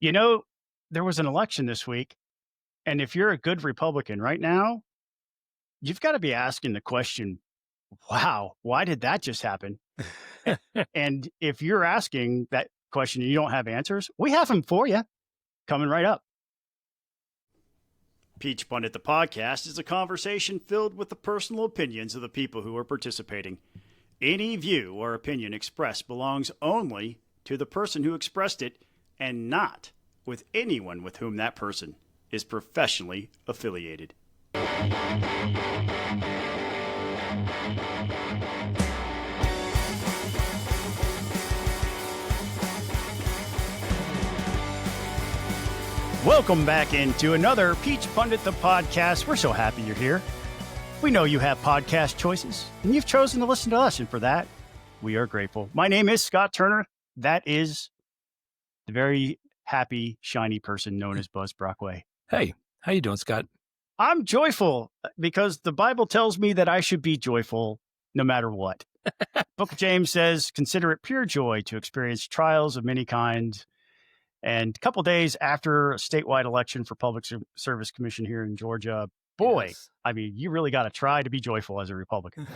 You know, there was an election this week, and if you're a good Republican right now, you've got to be asking the question, wow, why did that just happen? And if you're asking that question and you don't have answers, we have them for you coming right up. Peach Pundit, the podcast, is a conversation filled with the personal opinions of the people who are participating. Any view or opinion expressed belongs only to the person who expressed it and not with anyone with whom that person is professionally affiliated. Welcome back into another Peach Pundit, the podcast. We're so happy you're here. We know you have podcast choices, and you've chosen to listen to us, and for that, we are grateful. My name is Scott Turner. That is the very happy, shiny person known as Buzz Brockway. Hey, how you doing, Scott? I'm joyful because the Bible tells me that I should be joyful no matter what. Book of James says, consider it pure joy to experience trials of many kinds. And a couple days after a statewide election for Public Service Commission here in Georgia, boy, yes. I mean, you really got to try to be joyful as a Republican.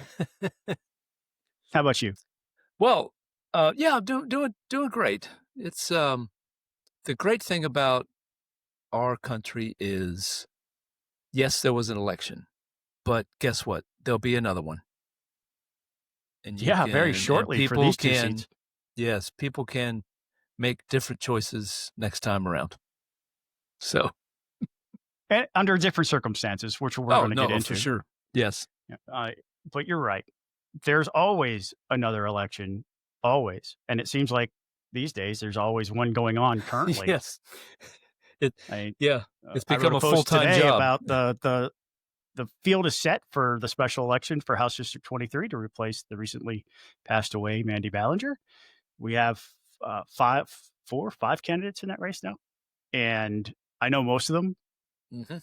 How about you? Well, yeah, I'm doing great. It's the great thing about our country is, yes, there was an election, but guess what? There'll be another one. And very shortly for these two seats. Yes, people can make different choices next time around. So, and under different circumstances, which we're going to get into. For sure. Yes. But you're right. There's always another election, always. And it seems like these days there's always one going on currently. Yes. It's become a full-time job. About the field is set for the special election for House District 23 to replace the recently passed away Mandy Ballinger. We have five candidates in that race now, and I know most of them. Mm-hmm.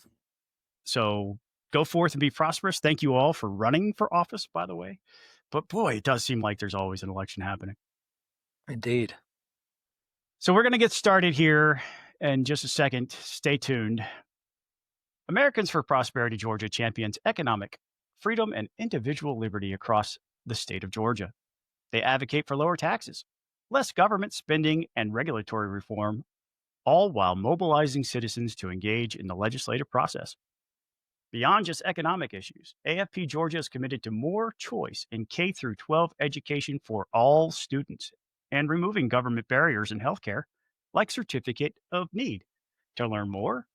So go forth and be prosperous. Thank you all for running for office, by the way. But boy, it does seem like there's always an election happening. Indeed. So we're going to get started here in just a second. Stay tuned. Americans for Prosperity Georgia champions economic freedom and individual liberty across the state of Georgia. They advocate for lower taxes, less government spending, and regulatory reform, all while mobilizing citizens to engage in the legislative process. Beyond just economic issues, AFP Georgia is committed to more choice in K-12 education for all students and removing government barriers in healthcare, like Certificate of Need. To learn more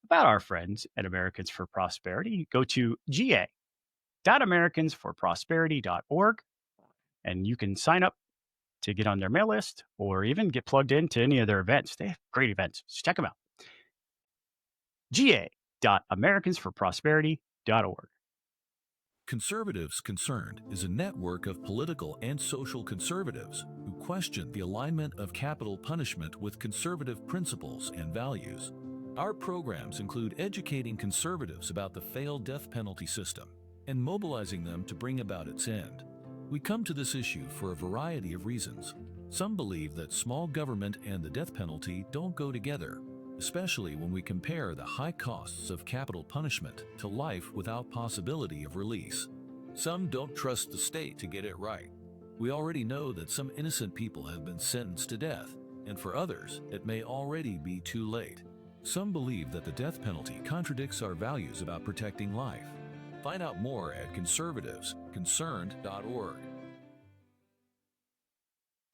about our friends at Americans for Prosperity, go to ga.americansforprosperity.org, and you can sign up to get on their mail list or even get plugged into any of their events. They have great events. Just check them out. ga.americansforprosperity.org. Conservatives Concerned is a network of political and social conservatives who question the alignment of capital punishment with conservative principles and values. Our programs include educating conservatives about the failed death penalty system and mobilizing them to bring about its end. We come to this issue for a variety of reasons. Some believe that small government and the death penalty don't go together, especially when we compare the high costs of capital punishment to life without possibility of release. Some don't trust the state to get it right. We already know that some innocent people have been sentenced to death, and for others, it may already be too late. Some believe that the death penalty contradicts our values about protecting life. Find out more at conservativesconcerned.org.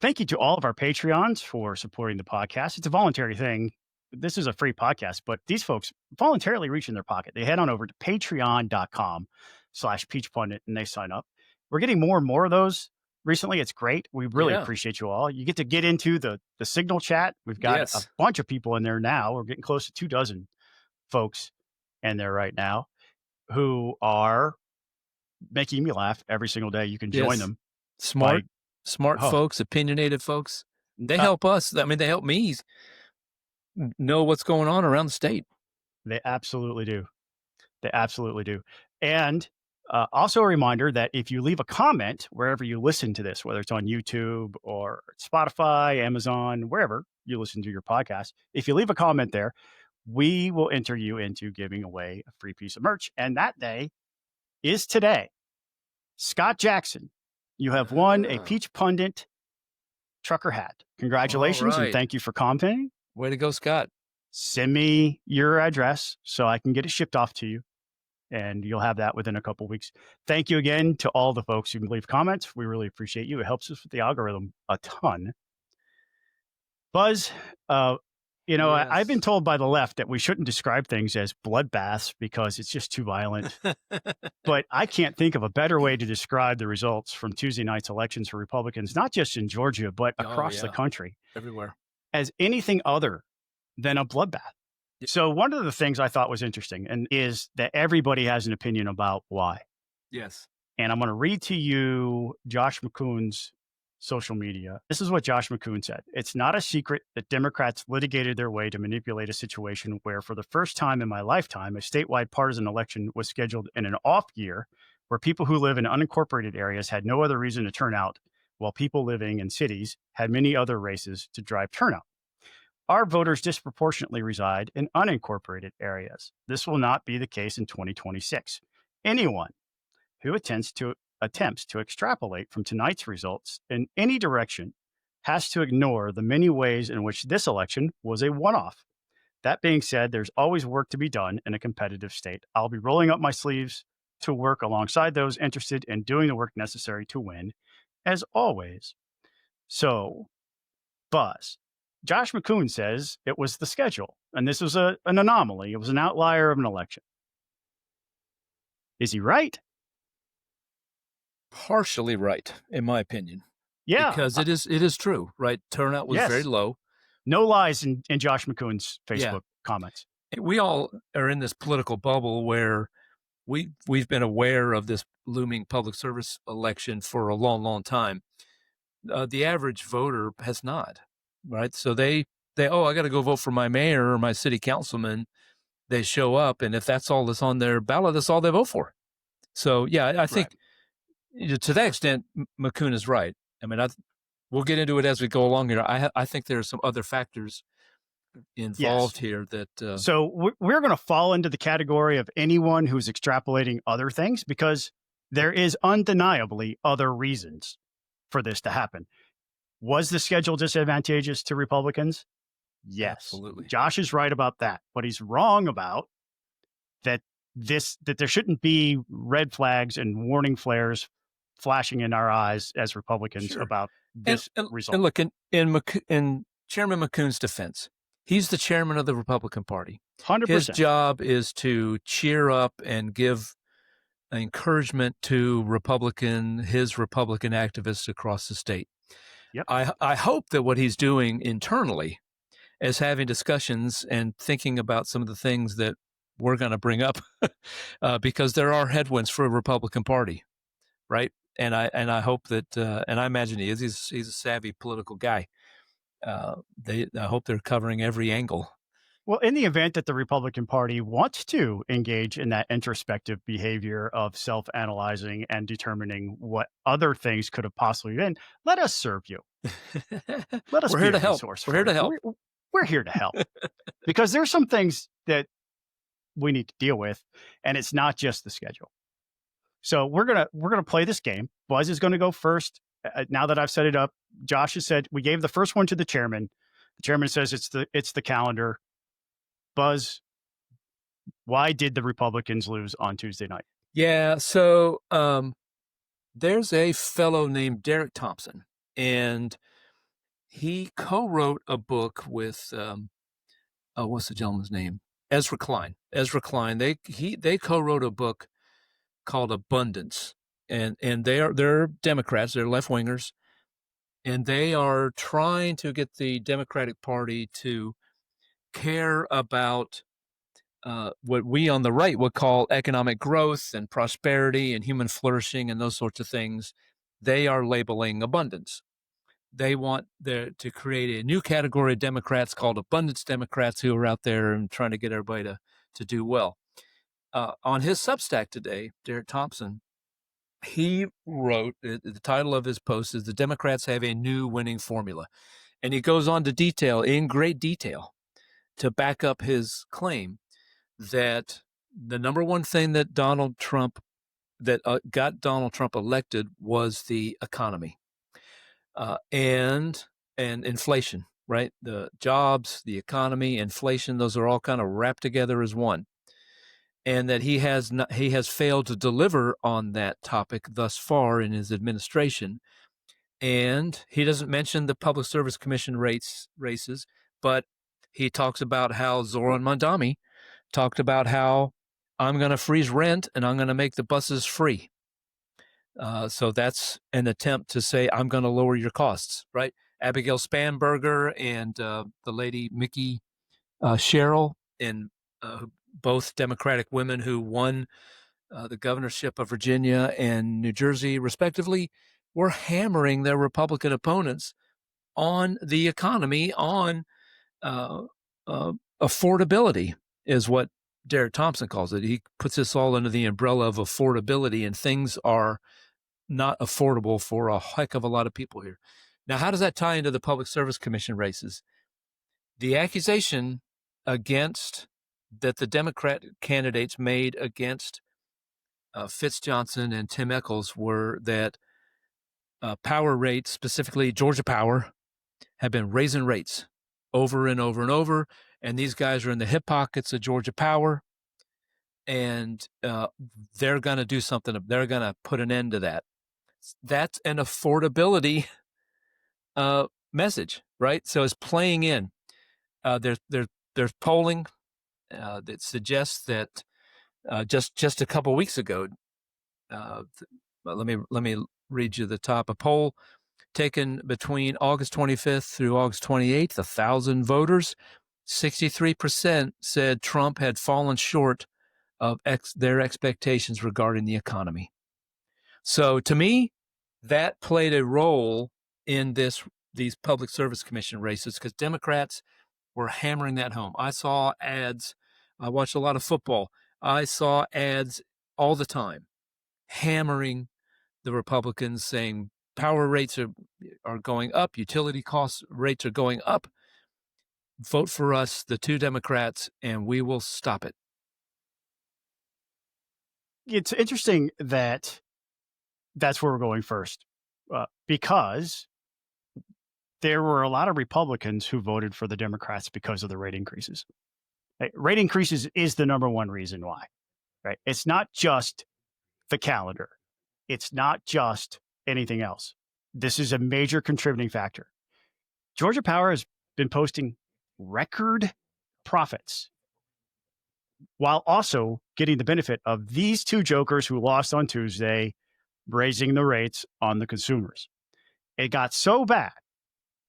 Thank you to all of our Patreons for supporting the podcast. It's a voluntary thing. This is a free podcast, but these folks voluntarily reach in their pocket. They head on over to patreon.com/peachpundit and they sign up. We're getting more and more of those recently. It's great. We really appreciate you all. You get into the Signal chat. We've got a bunch of people in there now. We're getting close to 24 folks in there right now who are making me laugh every single day. You can join them. Smart folks, opinionated folks. They help us. I mean, they help me know what's going on around the state. They absolutely do. And Also, a reminder that if you leave a comment wherever you listen to this, whether it's on YouTube or Spotify, Amazon, wherever you listen to your podcast, if you leave a comment there, we will enter you into giving away a free piece of merch. And that day is today. Scott Jackson, you have won a Peach Pundit trucker hat. Congratulations, and thank you for commenting. Way to go, Scott. Send me your address so I can get it shipped off to you, and you'll have that within a couple weeks. Thank you again to all the folks who leave comments. We really appreciate you. It helps us with the algorithm a ton. Buzz, Yes. I've been told by the left that we shouldn't describe things as bloodbaths because it's just too violent. But I can't think of a better way to describe the results from Tuesday night's elections for Republicans, not just in Georgia, but across the country, everywhere, as anything other than a bloodbath. Yeah. So one of the things I thought was interesting is that everybody has an opinion about why. Yes. And I'm going to read to you Josh McCoon's social media. This is what Josh McCoon said. It's not a secret that Democrats litigated their way to manipulate a situation where, for the first time in my lifetime, a statewide partisan election was scheduled in an off year where people who live in unincorporated areas had no other reason to turn out, while people living in cities had many other races to drive turnout. Our voters disproportionately reside in unincorporated areas. This will not be the case in 2026. Anyone who attempts to extrapolate from tonight's results in any direction has to ignore the many ways in which this election was a one-off. That being said, there's always work to be done in a competitive state. I'll be rolling up my sleeves to work alongside those interested in doing the work necessary to win, as always. So, Buzz, Josh McCoon says it was the schedule, and this was an anomaly. It was an outlier of an election. Is he right? Partially right, in my opinion. Yeah. Because it is true, right? Turnout was very low. No lies in Josh McCoon's Facebook comments. We all are in this political bubble where we've been aware of this looming public service election for a long, long time. The average voter has not, right? So they I got to go vote for my mayor or my city councilman. They show up, and if that's all that's on their ballot, that's all they vote for. So, yeah, I think to that extent, McCoon is right. I mean, we'll get into it as we go along here. I think there are some other factors involved here that. So we're going to fall into the category of anyone who's extrapolating other things because there is undeniably other reasons for this to happen. Was the schedule disadvantageous to Republicans? Yes. Absolutely. Josh is right about that, but he's wrong about that there shouldn't be red flags and warning flares flashing in our eyes as Republicans about this result. And look, in Chairman McCoon's defense, he's the chairman of the Republican Party. 100%. His job is to cheer up and give encouragement to his Republican activists across the state. Yep. I hope that what he's doing internally is having discussions and thinking about some of the things that we're going to bring up because there are headwinds for a Republican Party, right? And I hope that, and I imagine he is. He's a savvy political guy. I hope they're covering every angle. Well, in the event that the Republican Party wants to engage in that introspective behavior of self-analyzing and determining what other things could have possibly been, let us serve you. Let us We're be here to a help. resource. We're here to help. We're here to help because there's some things that we need to deal with, and it's not just the schedule. So we're gonna play this game. Buzz is going to go first. Now that I've set it up, Josh has said we gave the first one to the chairman. The chairman says it's the calendar. Buzz, why did the Republicans lose on Tuesday night? Yeah, so there's a fellow named Derek Thompson, and he co-wrote a book with what's the gentleman's name? Ezra Klein. Ezra Klein. They co-wrote a book called Abundance, and they're Democrats. They're left wingers, and they are trying to get the Democratic Party to care about what we on the right would call economic growth and prosperity and human flourishing and those sorts of things. They are labeling abundance. They want to create a new category of Democrats called Abundance Democrats who are out there and trying to get everybody to do well. on his Substack today, Derek Thompson, he wrote, the title of his post is "The Democrats Have a New Winning Formula." And he goes on to detail, in great detail, to back up his claim that the number one thing that got Donald Trump elected was the economy and inflation, right? The jobs, the economy, inflation, those are all kind of wrapped together as one. And that he has failed to deliver on that topic thus far in his administration. And he doesn't mention the Public Service Commission races, but he talks about how Zoran Mandami talked about how I'm going to freeze rent and I'm going to make the buses free. So that's an attempt to say I'm going to lower your costs, right? Abigail Spanberger and the lady Mickey Sherrill, and both Democratic women who won the governorship of Virginia and New Jersey, respectively, were hammering their Republican opponents on the economy, on affordability, is what Derek Thompson calls it. He puts this all under the umbrella of affordability, and things are not affordable for a heck of a lot of people here. Now, how does that tie into the Public Service Commission races? The accusation that the Democrat candidates made against Fitz Johnson and Tim Echols were that power rates, specifically Georgia Power, have been raising rates over and over and over. And these guys are in the hip pockets of Georgia Power. And they're going to do something. They're going to put an end to that. That's an affordability message, right? So it's playing in. There's polling that suggests that just a couple weeks ago, let me read you the top. A poll taken between August 25th through August 28th, 1,000 voters, 63% said Trump had fallen short of their expectations regarding the economy. So to me, that played a role in these Public Service Commission races, because Democrats were hammering that home. I saw ads. I watched a lot of football. I saw ads all the time hammering the Republicans, saying power rates are going up, utility cost rates are going up. Vote for us, the two Democrats, and we will stop it. It's interesting that that's where we're going first, because there were a lot of Republicans who voted for the Democrats because of the rate increases. Rate increases is the number one reason why, right? It's not just the calendar. It's not just anything else. This is a major contributing factor. Georgia Power has been posting record profits while also getting the benefit of these two jokers who lost on Tuesday, raising the rates on the consumers. It got so bad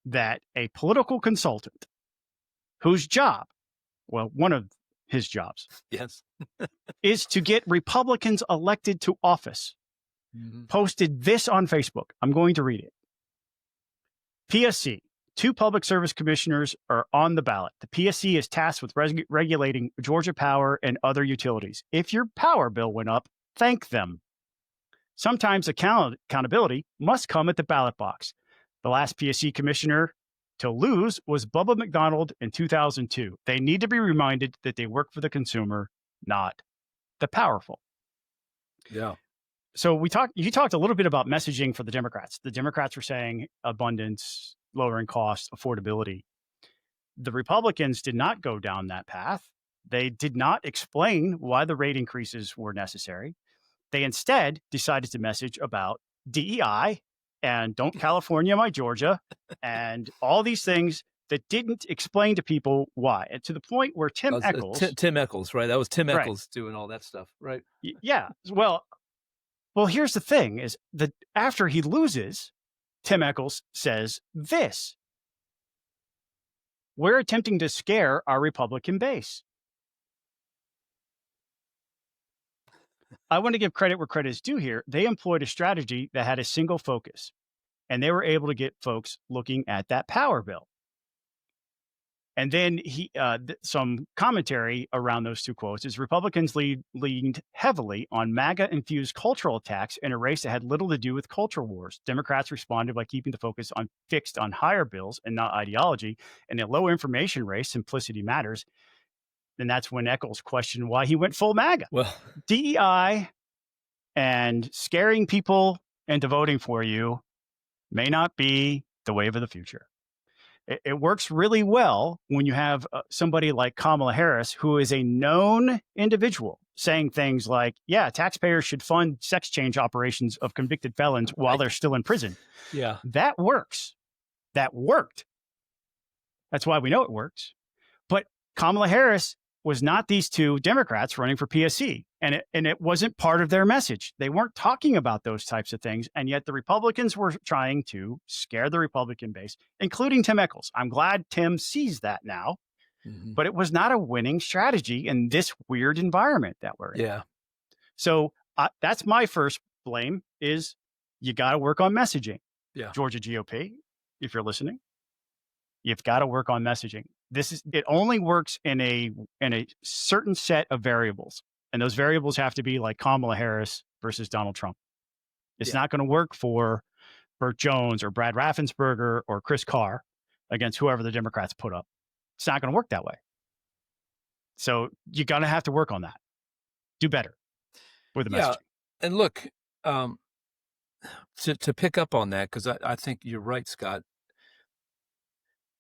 that a political consultant whose job, well, one of his jobs, yes, is to get Republicans elected to office, posted this on Facebook. I'm going to read it. PSC, 2 public service commissioners are on the ballot. The PSC is tasked with regulating Georgia Power and other utilities. If your power bill went up, thank them. Sometimes accountability must come at the ballot box. The last PSC commissioner to lose was Bubba McDonald in 2002. They need to be reminded that they work for the consumer, not the powerful. Yeah. So you talked a little bit about messaging for the Democrats. The Democrats were saying abundance, lowering costs, affordability. The Republicans did not go down that path. They did not explain why the rate increases were necessary. They instead decided to message about DEI and don't California my Georgia and all these things that didn't explain to people why. And to the point where Tim Echols, right? That was Tim Echols doing all that stuff, right? Yeah. Well, here's the thing is that after he loses, Tim Echols says this: we're attempting to scare our Republican base. I want to give credit where credit is due here. They employed a strategy that had a single focus, and they were able to get folks looking at that power bill. And then some commentary around those two quotes is Republicans leaned heavily on MAGA-infused cultural attacks in a race that had little to do with culture wars. Democrats responded by keeping the focus fixed on higher bills and not ideology. In a low information race, simplicity matters. And that's when Eccles questioned why he went full MAGA. Well, DEI and scaring people into voting for you may not be the wave of the future. It works really well when you have somebody like Kamala Harris, who is a known individual, saying things like, yeah, taxpayers should fund sex change operations of convicted felons while they're still in prison. Yeah. That works. That worked. That's why we know it works. But Kamala Harris was not these two Democrats running for PSC. And it wasn't part of their message. They weren't talking about those types of things. And yet the Republicans were trying to scare the Republican base, including Tim Eccles. I'm glad Tim sees that now, but it was not a winning strategy in this weird environment that we're in. Yeah. So that's my first blame is you got to work on messaging. Yeah. Georgia GOP, if you're listening, you've got to work on messaging. It only works in a certain set of variables. And those variables have to be like Kamala Harris versus Donald Trump. It's not going to work for Burt Jones or Brad Raffensperger or Chris Carr against whoever the Democrats put up. It's not going to work that way. So you're going to have to work on that. Do better with the messaging. And look, to pick up on that, because I think you're right, Scott,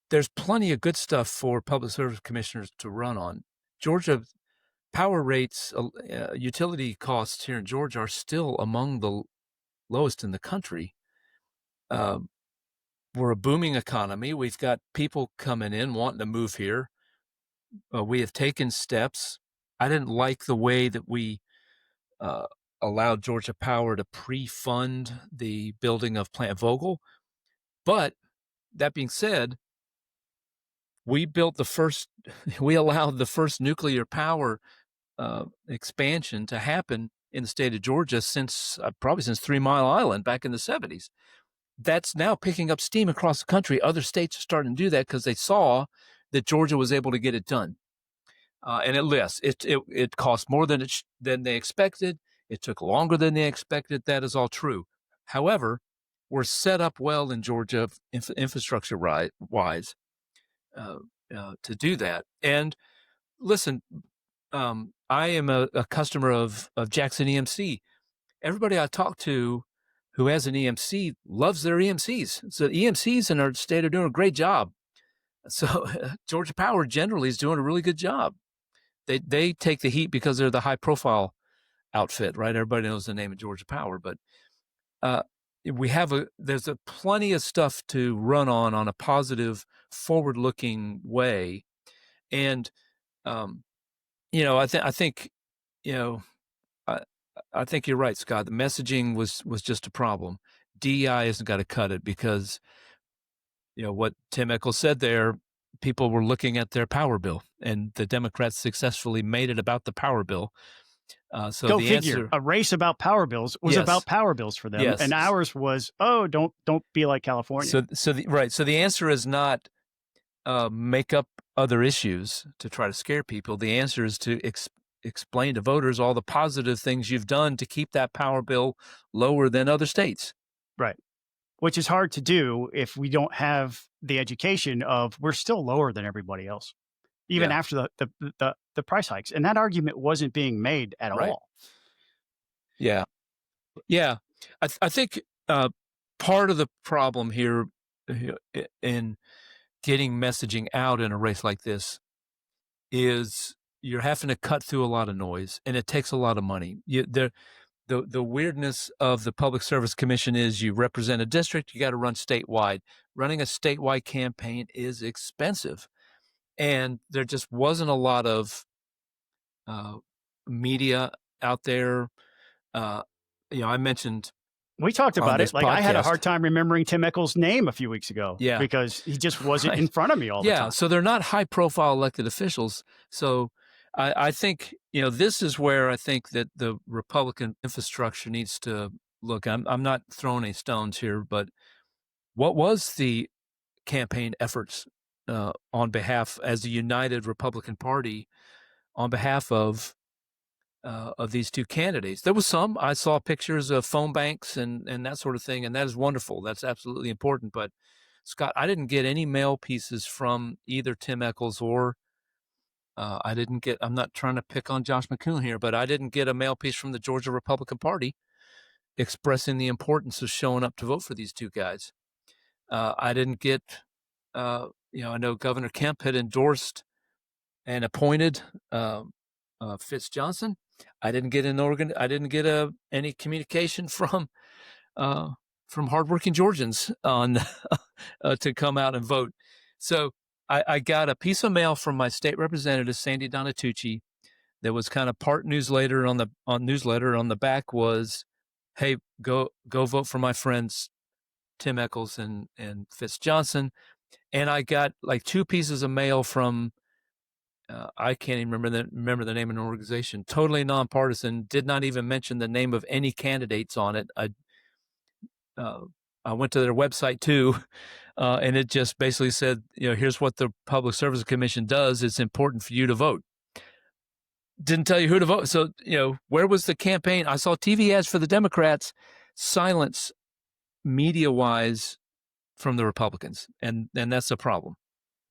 there's plenty of good stuff for public service commissioners to run on. Georgia power rates, utility costs here in Georgia are still among the lowest in the country. We're a booming economy. We've got people coming in wanting to move here. We have taken steps. I didn't like the way that we allowed Georgia Power to pre-fund the building of Plant Vogtle. But that being said, we allowed the first nuclear power expansion to happen in the state of Georgia since 3 Mile Island back in the 70s. That's now picking up steam across the country. Other states are starting to do that because they saw that Georgia was able to get it done. And it cost more than they expected. It took longer than they expected. That is all true. However, we're set up well in Georgia infrastructure wise to do that. And listen, I am a customer of Jackson EMC. Everybody I talk to who has an EMC loves their EMCs. So EMCs in our state are doing a great job. So Georgia Power generally is doing a really good job. They take the heat because they're the high profile outfit, right? Everybody knows the name of Georgia Power, but there's plenty of stuff to run on a positive, forward-looking way. And I think you're right, Scott. The messaging was just a problem. DEI hasn't got to cut it because, what Tim Eccles said there, people were looking at their power bill, and the Democrats successfully made it about the power bill. So go the figure. Answer, a race about power bills was about power bills for them, and ours was, don't be like California. So the answer is not make up other issues to try to scare people. The answer is to explain to voters all the positive things you've done to keep that power bill lower than other states. Right. Which is hard to do if we don't have the education of we're still lower than everybody else, even after the price hikes. And that argument wasn't being made at all. Yeah. Yeah. I think part of the problem here in getting messaging out in a race like this is you're having to cut through a lot of noise, and it takes a lot of money. The weirdness of the Public Service Commission is you represent a district, you got to run statewide. Running a statewide campaign is expensive, and there just wasn't a lot of media out there. I mentioned we talked about it. Like podcast. I had a hard time remembering Tim Eccles' name a few weeks ago. Yeah, because he just wasn't in front of me all the time. Yeah, so they're not high-profile elected officials. So I think this is where I think that the Republican infrastructure needs to look. I'm not throwing any stones here, but what was the campaign efforts on behalf, as a united Republican Party, on behalf of these two candidates. There was some. I saw pictures of phone banks and that sort of thing, and that is wonderful. That's absolutely important. But Scott, I didn't get any mail pieces from either Tim Echols or I'm not trying to pick on Josh McCoon here, but I didn't get a mail piece from the Georgia Republican Party expressing the importance of showing up to vote for these two guys. I didn't get, I know Governor Kemp had endorsed and appointed Fitz Johnson. I didn't get any communication from hardworking Georgians on to come out and vote. So I got a piece of mail from my state representative, Sandy Donatucci, that was kind of part newsletter. On the back was, "Hey, go vote for my friends Tim Echols and Fitz Johnson." And I got like two pieces of mail from I can't even remember the name of an organization, totally nonpartisan, did not even mention the name of any candidates on it. I went to their website too, and it just basically said, here's what the Public Service Commission does. It's important for you to vote. Didn't tell you who to vote. So, where was the campaign? I saw TV ads for the Democrats, silence media-wise from the Republicans, and that's a problem.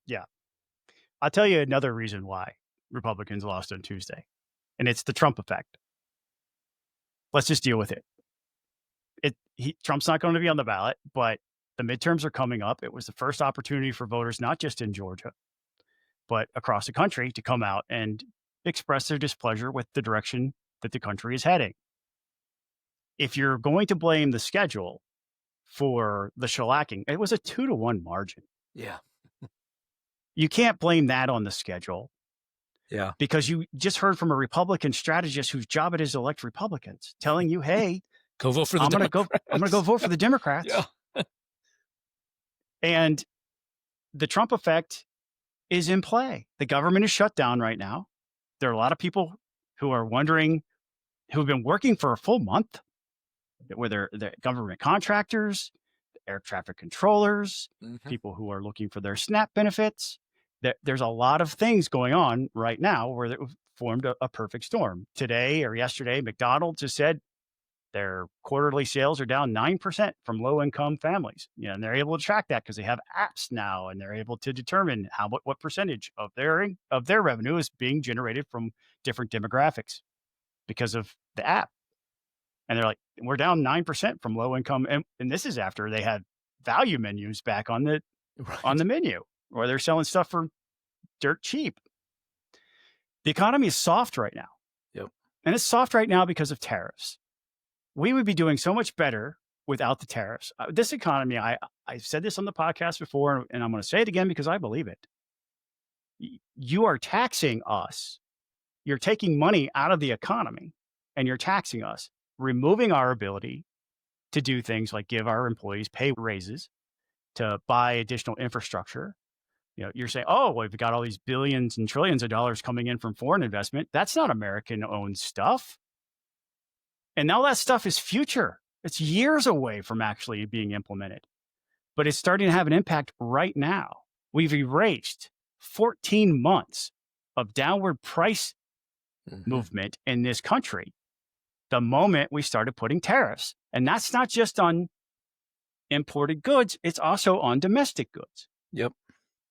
Yeah. I'll tell you another reason why Republicans lost on Tuesday, and it's the Trump effect. Let's just deal with it. Trump's not going to be on the ballot, but the midterms are coming up. It was the first opportunity for voters, not just in Georgia, but across the country, to come out and express their displeasure with the direction that the country is heading. If you're going to blame the schedule for the shellacking, it was a 2-1 margin. Yeah. You can't blame that on the schedule. Yeah. Because you just heard from a Republican strategist whose job it is to elect Republicans, telling you, hey, go vote for the Democrats. I'm going to go vote for the Democrats. Yeah. And the Trump effect is in play. The government is shut down right now. There are a lot of people who are wondering, who've been working for a full month, whether they're government contractors, air traffic controllers, people who are looking for their SNAP benefits. There's a lot of things going on right now where it formed a perfect storm. Today or yesterday, McDonald's just said their quarterly sales are down 9% from low-income families. And they're able to track that because they have apps now, and they're able to determine what percentage of their revenue is being generated from different demographics because of the app. And they're like, we're down 9% from low income. And this is after they had value menus back on the menu, or they're selling stuff for dirt cheap. The economy is soft right now. Yep. And it's soft right now because of tariffs. We would be doing so much better without the tariffs. This economy, I said this on the podcast before, and I'm going to say it again because I believe it. You are taxing us. You're taking money out of the economy, and you're taxing us, removing our ability to do things like give our employees pay raises, to buy additional infrastructure. You're saying, oh, well, we've got all these billions and trillions of dollars coming in from foreign investment. That's not American-owned stuff. And now that stuff is future. It's years away from actually being implemented. But it's starting to have an impact right now. We've erased 14 months of downward price movement in this country the moment we started putting tariffs. And that's not just on imported goods, it's also on domestic goods. Yep.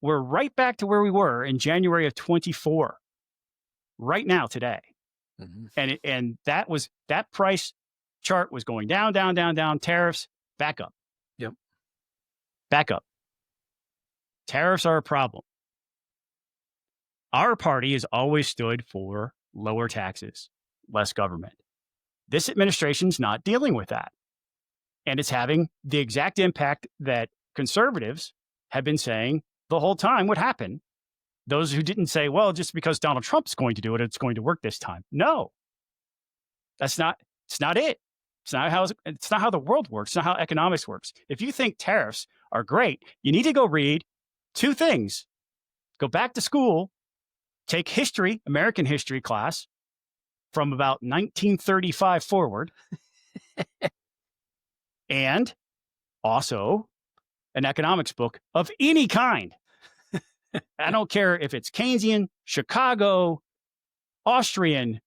We're right back to where we were in January of 24, right now, today. And that price chart was going down, down, down, down, tariffs, back up. Yep. Back up. Tariffs are a problem. Our party has always stood for lower taxes, less government. This administration's not dealing with that. And it's having the exact impact that conservatives have been saying the whole time would happen. Those who didn't say, well, just because Donald Trump's going to do it, it's going to work this time. No, it's not it. It's not how the world works. It's not how economics works. If you think tariffs are great, you need to go read two things. Go back to school, take history, American history class from about 1935 forward, and also an economics book of any kind. I don't care if it's Keynesian, Chicago, Austrian,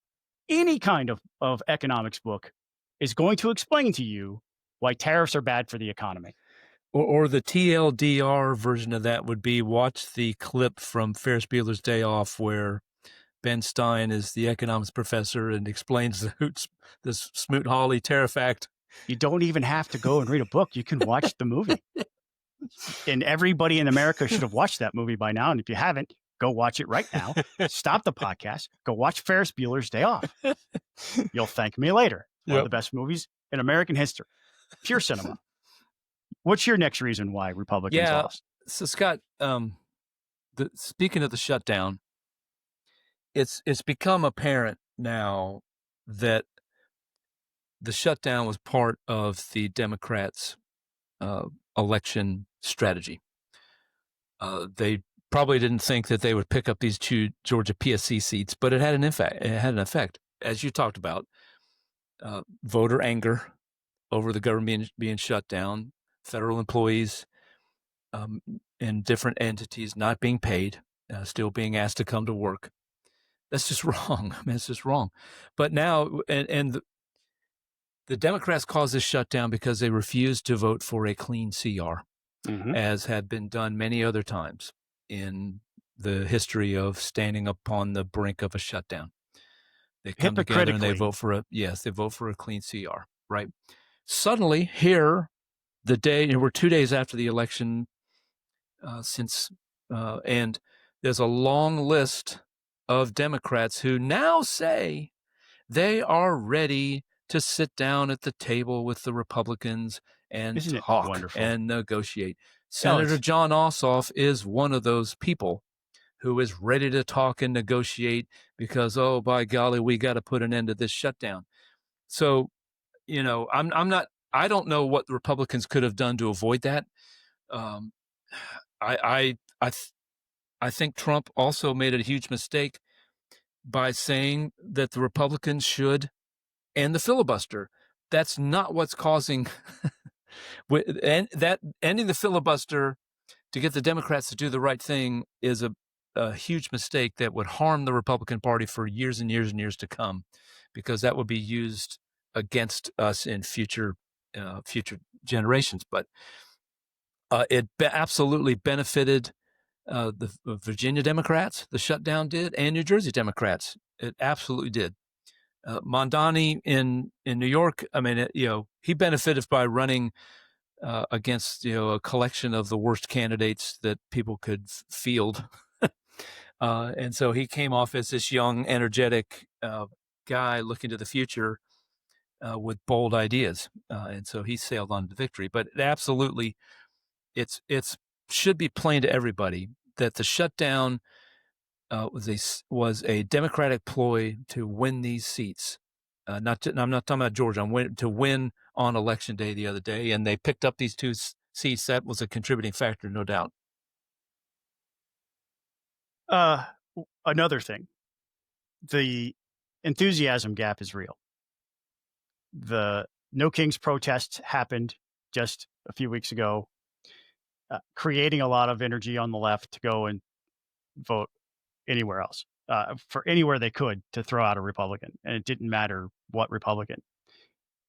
any kind of economics book is going to explain to you why tariffs are bad for the economy. Or the TLDR version of that would be watch the clip from Ferris Bueller's Day Off where Ben Stein is the economics professor and explains the Smoot-Hawley Tariff Act. You don't even have to go and read a book. You can watch the movie. And everybody in America should have watched that movie by now. And if you haven't, go watch it right now. Stop the podcast. Go watch Ferris Bueller's Day Off. You'll thank me later. One of the best movies in American history. Pure cinema. What's your next reason why Republicans lost? So Scott, speaking of the shutdown, it's become apparent now that the shutdown was part of the Democrats' election strategy. They probably didn't think that they would pick up these 2 Georgia PSC seats, but it had an effect. It had an effect, as you talked about, voter anger over the government being shut down, federal employees in different entities not being paid, still being asked to come to work. That's just wrong. I mean, it's just wrong. But now, and the Democrats caused this shutdown because they refused to vote for a clean CR, as had been done many other times in the history of standing upon the brink of a shutdown. They come together and they vote for a clean CR, right? Suddenly, here, we're 2 days after the election, and there's a long list of Democrats who now say they are ready to sit down at the table with the Republicans and talk and negotiate. Senator John Ossoff is one of those people who is ready to talk and negotiate because, oh, by golly, we got to put an end to this shutdown. So, I don't know what the Republicans could have done to avoid that. I think Trump also made a huge mistake by saying that the Republicans should end the filibuster. That's not what's causing and that ending the filibuster to get the Democrats to do the right thing is a huge mistake that would harm the Republican Party for years and years and years to come, because that would be used against us in future generations. But it absolutely benefited the Virginia Democrats, the shutdown did, and New Jersey Democrats. It absolutely did. Mondani in New York, I mean, he benefited by running against, a collection of the worst candidates that people could field. And so he came off as this young, energetic guy looking to the future with bold ideas. And so he sailed on to victory. But absolutely, it's should be plain to everybody that the shutdown was a Democratic ploy to win these seats. I'm not talking about Georgia. To win on Election Day the other day, and they picked up these 2 seats. That was a contributing factor, no doubt. Another thing, the enthusiasm gap is real. The No Kings protests happened just a few weeks ago, creating a lot of energy on the left to go and vote anywhere else, for anywhere they could to throw out a Republican. And it didn't matter what Republican.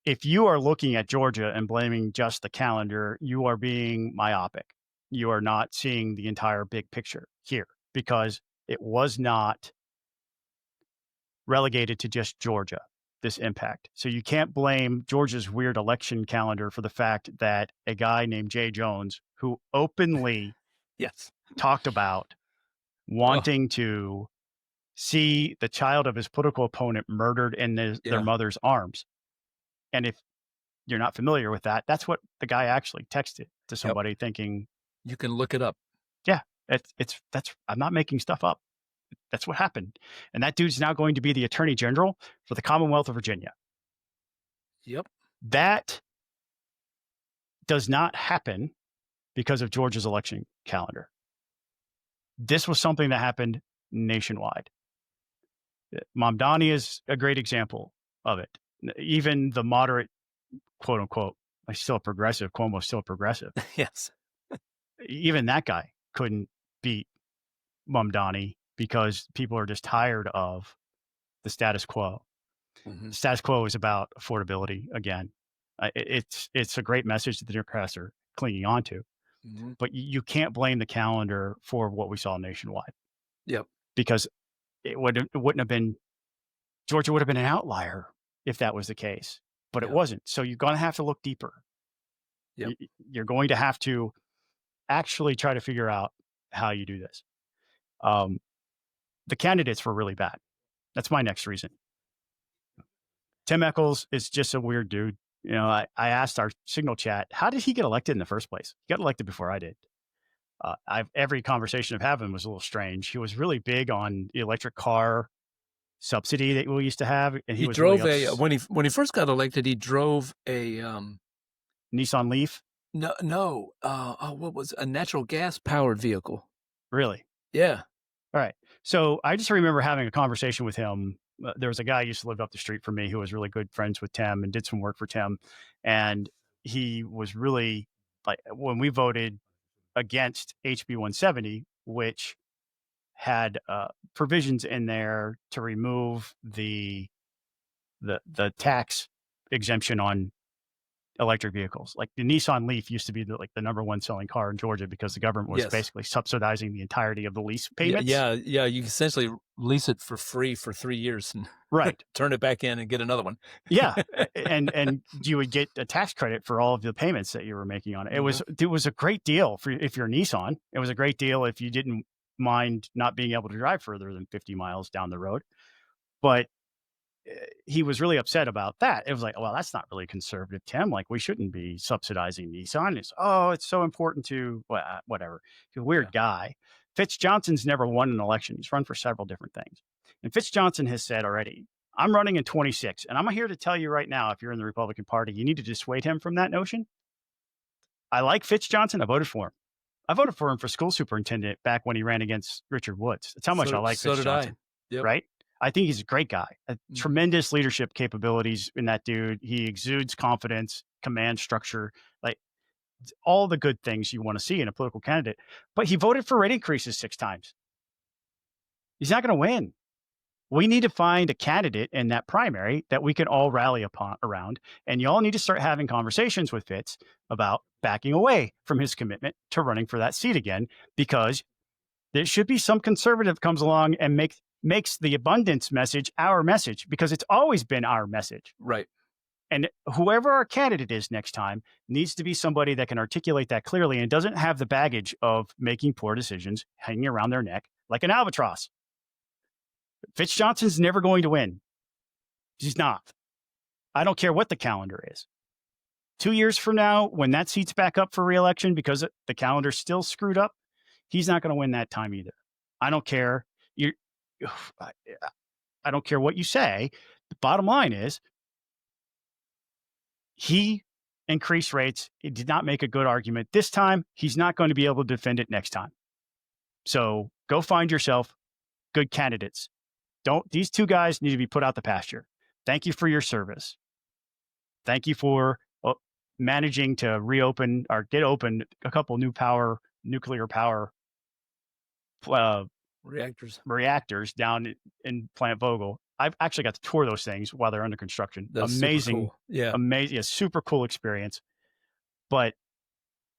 If you are looking at Georgia and blaming just the calendar, you are being myopic. You are not seeing the entire big picture here, because it was not relegated to just Georgia, this impact. So you can't blame Georgia's weird election calendar for the fact that a guy named Jay Jones, who openly talked about wanting to see the child of his political opponent murdered in their mother's arms. And if you're not familiar with that, that's what the guy actually texted to somebody, thinking, you can look it up. Yeah, I'm not making stuff up. That's what happened. And that dude's now going to be the Attorney General for the Commonwealth of Virginia. Yep. That does not happen because of Georgia's election calendar. This was something that happened nationwide. Mamdani is a great example of it. Even the moderate, quote unquote, like still progressive, Cuomo's still progressive. Yes. Even that guy couldn't beat Mamdani because people are just tired of the status quo. Mhm. The status quo is about affordability again. It's a great message that the Democrats are clinging on to, Mhm. but you can't blame the calendar for what we saw nationwide Yep. because it wouldn't have been Georgia would have been an outlier if that was the case, but it Yeah. wasn't. So you're going to have to look deeper. Yep. You're going to have to actually try to figure out how you do this. The candidates were really bad. That's my next reason. Tim Echols is just a weird dude. You know, I asked our Signal chat, how did he get elected in the first place? He got elected before I did. Every conversation I've had with him was a little strange. He was really big on the electric car subsidy that we used to have, and He was drove really when he first got elected. He drove a Nissan Leaf. no. What was a natural gas powered vehicle? Really? Yeah. All right. So I just remember having a conversation with him. There was a guy who used to live up the street from me who was really good friends with Tim and did some work for Tim. And he was really like, when we voted against HB 170, which had provisions in there to remove the tax exemption on electric vehicles. Like the Nissan Leaf used to be the number one selling car in Georgia because the government was basically subsidizing the entirety of the lease payments. Yeah. You can essentially lease it for free for 3 years and Right. turn it back in and get another one. Yeah, and you would get a tax credit for all of the payments that you were making on it. It was a great deal for if you're Nissan. It was a great deal if you didn't mind not being able to drive further than 50 miles down the road. But he was really upset about that. It was like, well, that's not really conservative, Tim. Like, we shouldn't be subsidizing Nissan. It's so important to whatever. He's a weird guy. Fitz Johnson's never won an election. He's run for several different things. And Fitz Johnson has said already, I'm running in 26. And I'm here to tell you right now, if you're in the Republican Party, you need to dissuade him from that notion. I like Fitz Johnson. I voted for him. I voted for him for school superintendent back when he ran against Richard Woods. That's how much I like Fitz Johnson. Yep. Right? I think he's a great guy. Tremendous leadership capabilities in that dude. He exudes confidence, command structure, like all the good things you want to see in a political candidate. But he voted for rate increases 6 times. He's not going to win. We need to find a candidate in that primary that we can all rally around. And y'all need to start having conversations with Fitz about backing away from his commitment to running for that seat again, because there should be some conservative comes along and makes the abundance message our message, because it's always been our message. Right. And whoever our candidate is next time needs to be somebody that can articulate that clearly and doesn't have the baggage of making poor decisions hanging around their neck like an albatross. Fitz Johnson's never going to win. He's not. I don't care what the calendar is. 2 years from now, when that seat's back up for re-election because the calendar's still screwed up, he's not going to win that time either. I don't care. I don't care what you say. The bottom line is he increased rates. He did not make a good argument this time. He's not going to be able to defend it next time. So go find yourself good candidates. These 2 guys need to be put out the pasture. Thank you for your service. Thank you for managing to reopen or get open a couple nuclear power reactors down in Plant Vogel. I've actually got to tour those things while they're under construction. That's amazing. Super cool. Yeah. Amazing. A super cool experience. But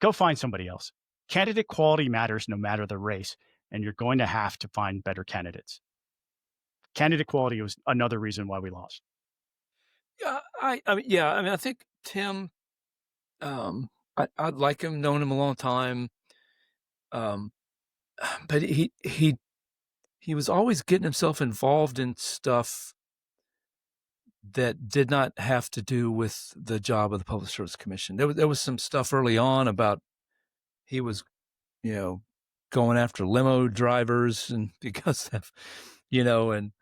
go find somebody else. Candidate quality matters no matter the race, and you're going to have to find better candidates. Candidate quality was another reason why we lost. Yeah, I think Tim, I like him, known him a long time. But he was always getting himself involved in stuff that did not have to do with the job of the Public Service Commission. There was some stuff early on about he was, going after limo drivers, and because of, and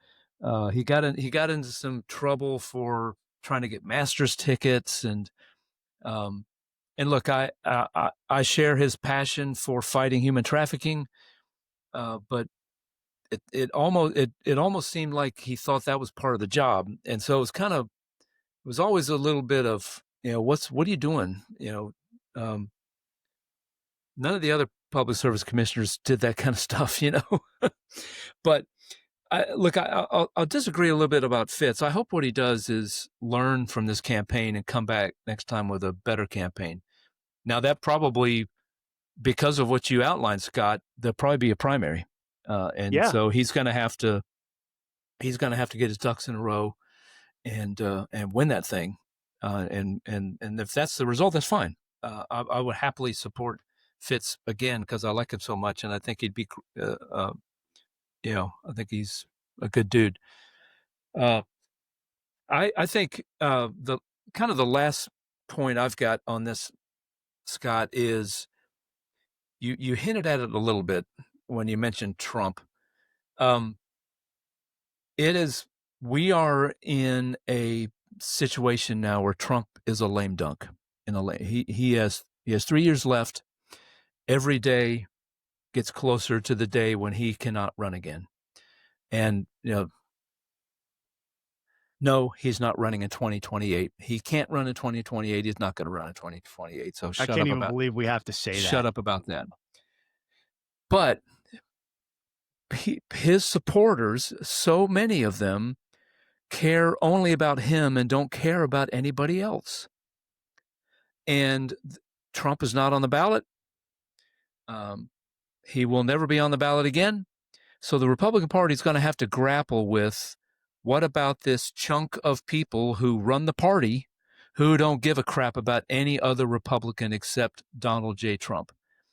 he got into some trouble for trying to get master's tickets, and look, I share his passion for fighting human trafficking, but it almost seemed like he thought that was part of the job, and so it was always a little bit of what are you doing? None of the other public service commissioners did that kind of stuff, But I'll disagree a little bit about Fitz. I hope what he does is learn from this campaign and come back next time with a better campaign. Now, that probably, because of what you outlined, Scott, there'll probably be a primary, so he's going to have to get his ducks in a row and win that thing. And if that's the result, that's fine. I would happily support Fitz again because I like him so much, and I think he'd be, I think he's a good dude. I think the kind of the last point I've got on this, Scott, is you hinted at it a little bit when you mentioned Trump. We are in a situation now where Trump is a lame dunk. He has 3 years left. Every day gets closer to the day when he cannot run again. And no, he's not running in 2028. He can't run in 2028. He's not going to run in 2028. So I can't even believe we have to say that. Shut up about that. But his supporters, so many of them, care only about him and don't care about anybody else. And Trump is not on the ballot. He will never be on the ballot again. So the Republican Party is going to have to grapple with, what about this chunk of people who run the party who don't give a crap about any other Republican except Donald J. Trump?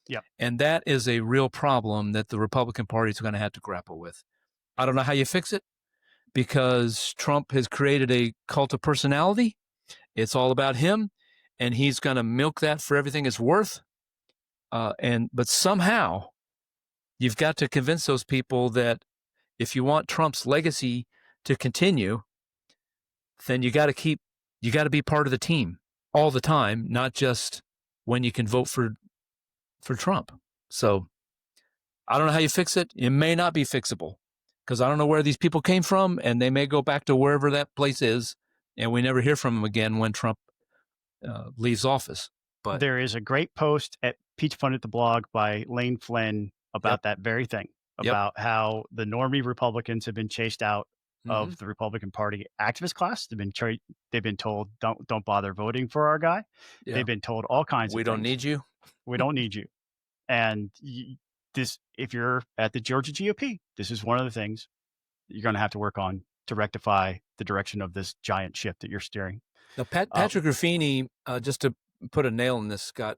Yeah. And that is a real problem that the Republican Party is going to have to grapple with. I don't know how you fix it, because Trump has created a cult of personality. It's all about him, and he's going to milk that for everything it's worth. But somehow you've got to convince those people that if you want Trump's legacy to continue, then you got to be part of the team all the time, not just when you can vote for Trump. So I don't know how you fix it. It may not be fixable, because I don't know where these people came from, and they may go back to wherever that place is, and we never hear from them again when Trump leaves office. But there is a great post at Peach Pundit, the blog, by Lane Flynn about that very thing, about how the normie Republicans have been chased out of the Republican Party activist class. They've been told, don't bother voting for our guy. Yeah. They've been told all kinds of things. We don't need you. We don't need you. And if you're at the Georgia GOP, this is one of the things that you're going to have to work on to rectify the direction of this giant ship that you're steering. Now, Patrick Ruffini, just to put a nail in this, Scott,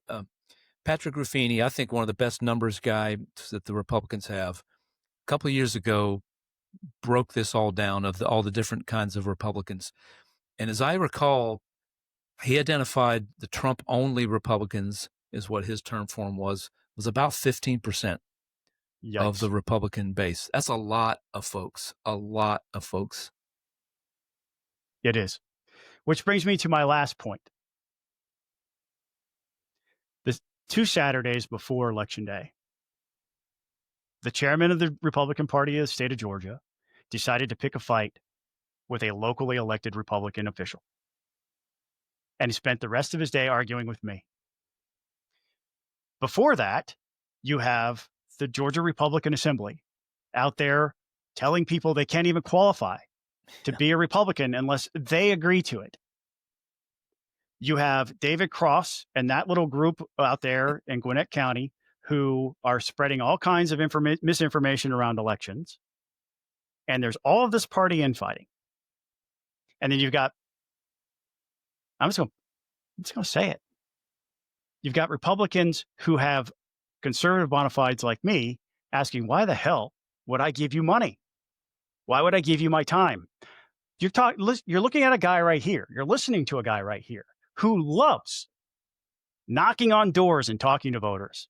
Patrick Ruffini, I think one of the best numbers guys that the Republicans have, a couple of years ago, broke this all down of all the different kinds of Republicans. And as I recall, he identified the Trump-only Republicans, is what his term form was about 15% of the Republican base. That's a lot of folks, It is. Which brings me to my last point. The 2 Saturdays before Election Day, the chairman of the Republican Party of the state of Georgia decided to pick a fight with a locally elected Republican official. And he spent the rest of his day arguing with me. Before that, you have the Georgia Republican Assembly out there telling people they can't even qualify to be a Republican unless they agree to it. You have David Cross and that little group out there in Gwinnett County who are spreading all kinds of misinformation around elections. And there's all of this party infighting. And then you've got, I'm just going to say it. You've got Republicans who have conservative bona fides like me asking, why the hell would I give you money? Why would I give you my time? You're looking at a guy right here. You're listening to a guy right here who loves knocking on doors and talking to voters.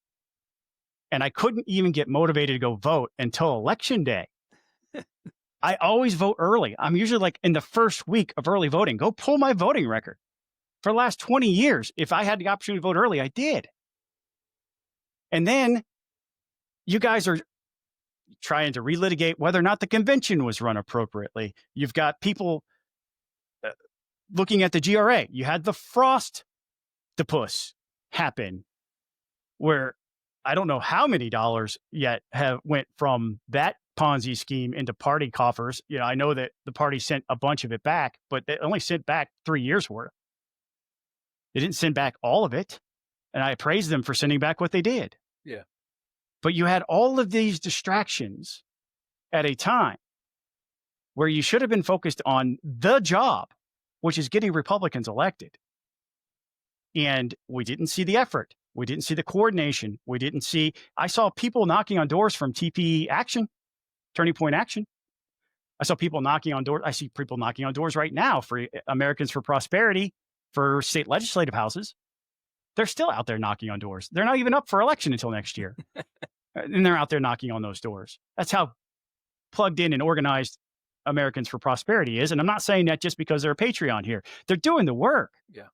And I couldn't even get motivated to go vote until Election Day. I always vote early. I'm usually like in the first week of early voting. Go pull my voting record. For the last 20 years, if I had the opportunity to vote early, I did. And then you guys are trying to relitigate whether or not the convention was run appropriately. You've got people looking at the GRA. You had the Frost-DePuss happen, where I don't know how many dollars yet have went from that Ponzi scheme into party coffers. I know that the party sent a bunch of it back, but they only sent back 3 years worth. They didn't send back all of it. And I praise them for sending back what they did. Yeah. But you had all of these distractions at a time where you should have been focused on the job, which is getting Republicans elected. And we didn't see the effort. We didn't see the coordination. I saw people knocking on doors from TP Action, Turning Point Action. I saw people knocking on doors. I see people knocking on doors right now for Americans for Prosperity, for state legislative houses. They're still out there knocking on doors. They're not even up for election until next year. And they're out there knocking on those doors. That's how plugged in and organized Americans for Prosperity is. And I'm not saying that just because they're a Patreon here. They're doing the work. Yeah.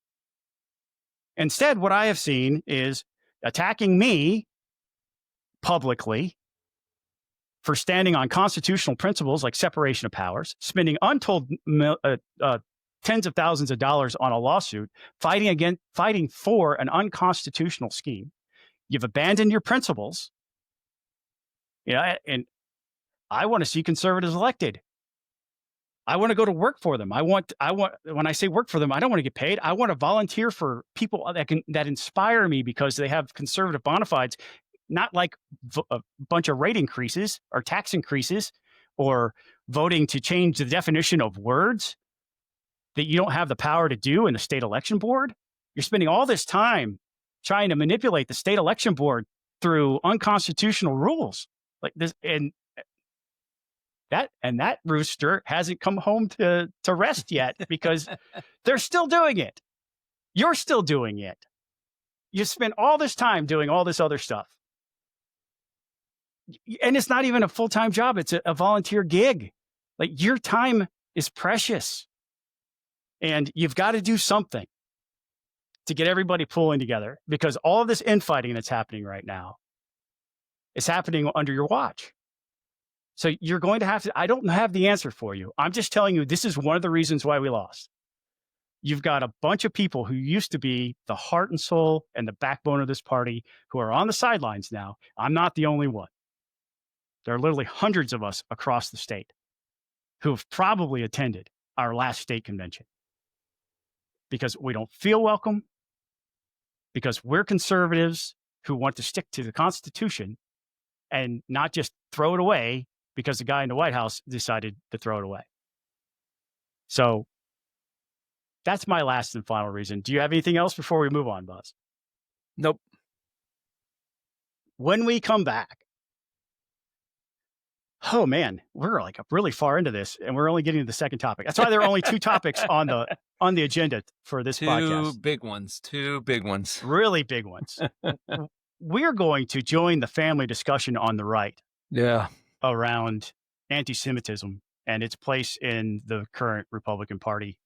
Instead, what I have seen is attacking me publicly for standing on constitutional principles like separation of powers, spending untold tens of thousands of dollars on a lawsuit, fighting for an unconstitutional scheme. You've abandoned your principles. And I want to see conservatives elected. I want to go to work for them. I want, when I say work for them, I don't want to get paid. I want to volunteer for people that inspire me because they have conservative bona fides, not like a bunch of rate increases or tax increases or voting to change the definition of words that you don't have the power to do in the state election board. You're spending all this time trying to manipulate the state election board through unconstitutional rules like this. And that rooster hasn't come home to rest yet because they're still doing it. You're still doing it. You spend all this time doing all this other stuff. And it's not even a full-time job. It's a volunteer gig. Like, your time is precious. And you've got to do something to get everybody pulling together, because all of this infighting that's happening right now is happening under your watch. So you're going to have to, I don't have the answer for you. I'm just telling you, this is one of the reasons why we lost. You've got a bunch of people who used to be the heart and soul and the backbone of this party who are on the sidelines now. I'm not the only one. There are literally hundreds of us across the state who have probably attended our last state convention because we don't feel welcome, because we're conservatives who want to stick to the Constitution and not just throw it away because the guy in the White House decided to throw it away. So that's my last and final reason. Do you have anything else before we move on, Buzz? Nope. When we come back, oh man, we're like really far into this, and we're only getting to the second topic. That's why there are only two topics on the agenda for this podcast. Two big ones. Really big ones. We're going to join the family discussion on the right. Yeah. Around anti-Semitism and its place in the current Republican Party.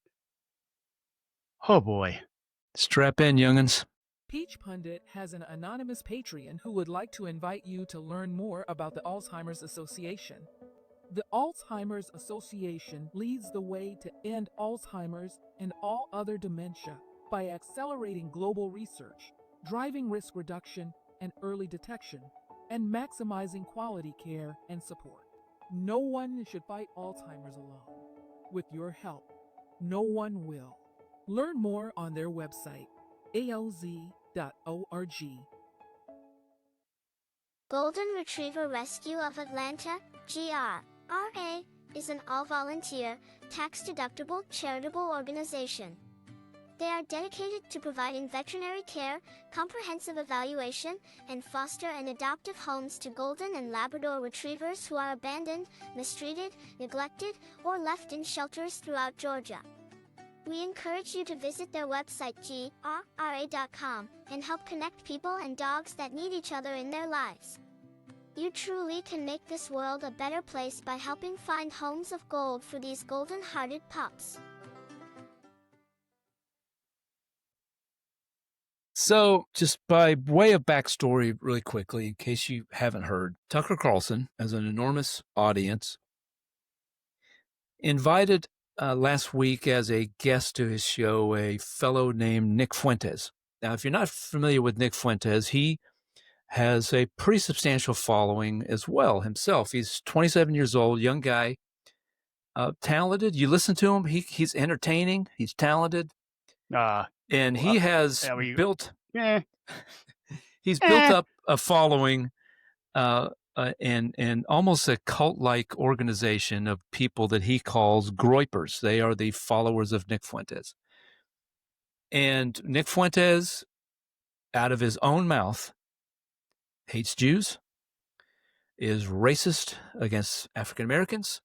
Oh boy. Strap in, young'uns. Peach Pundit has an anonymous Patreon who would like to invite you to learn more about the Alzheimer's Association. The Alzheimer's Association leads the way to end Alzheimer's and all other dementia by accelerating global research, driving risk reduction and early detection, and maximizing quality care and support. No one should fight Alzheimer's alone. With your help, no one will. Learn more on their website, alz.org. Golden Retriever Rescue of Atlanta, GRRA, is an all-volunteer, tax-deductible charitable organization. They are dedicated to providing veterinary care, comprehensive evaluation, and foster and adoptive homes to golden and Labrador retrievers who are abandoned, mistreated, neglected, or left in shelters throughout Georgia. We encourage you to visit their website grra.com and help connect people and dogs that need each other in their lives. You truly can make this world a better place by helping find homes of gold for these golden-hearted pups. So, just by way of backstory, really quickly, in case you haven't heard, Tucker Carlson has an enormous audience. Invited last week as a guest to his show a fellow named Nick Fuentes. Now, if you're not familiar with Nick Fuentes, he has a pretty substantial following as well himself. He's 27 years old, young guy, talented. You listen to him, he's entertaining, he's talented, and he has built up a following and almost a cult-like organization of people that he calls Groypers. They are the followers of Nick Fuentes. And Nick Fuentes, out of his own mouth, hates Jews, is racist against African Americans,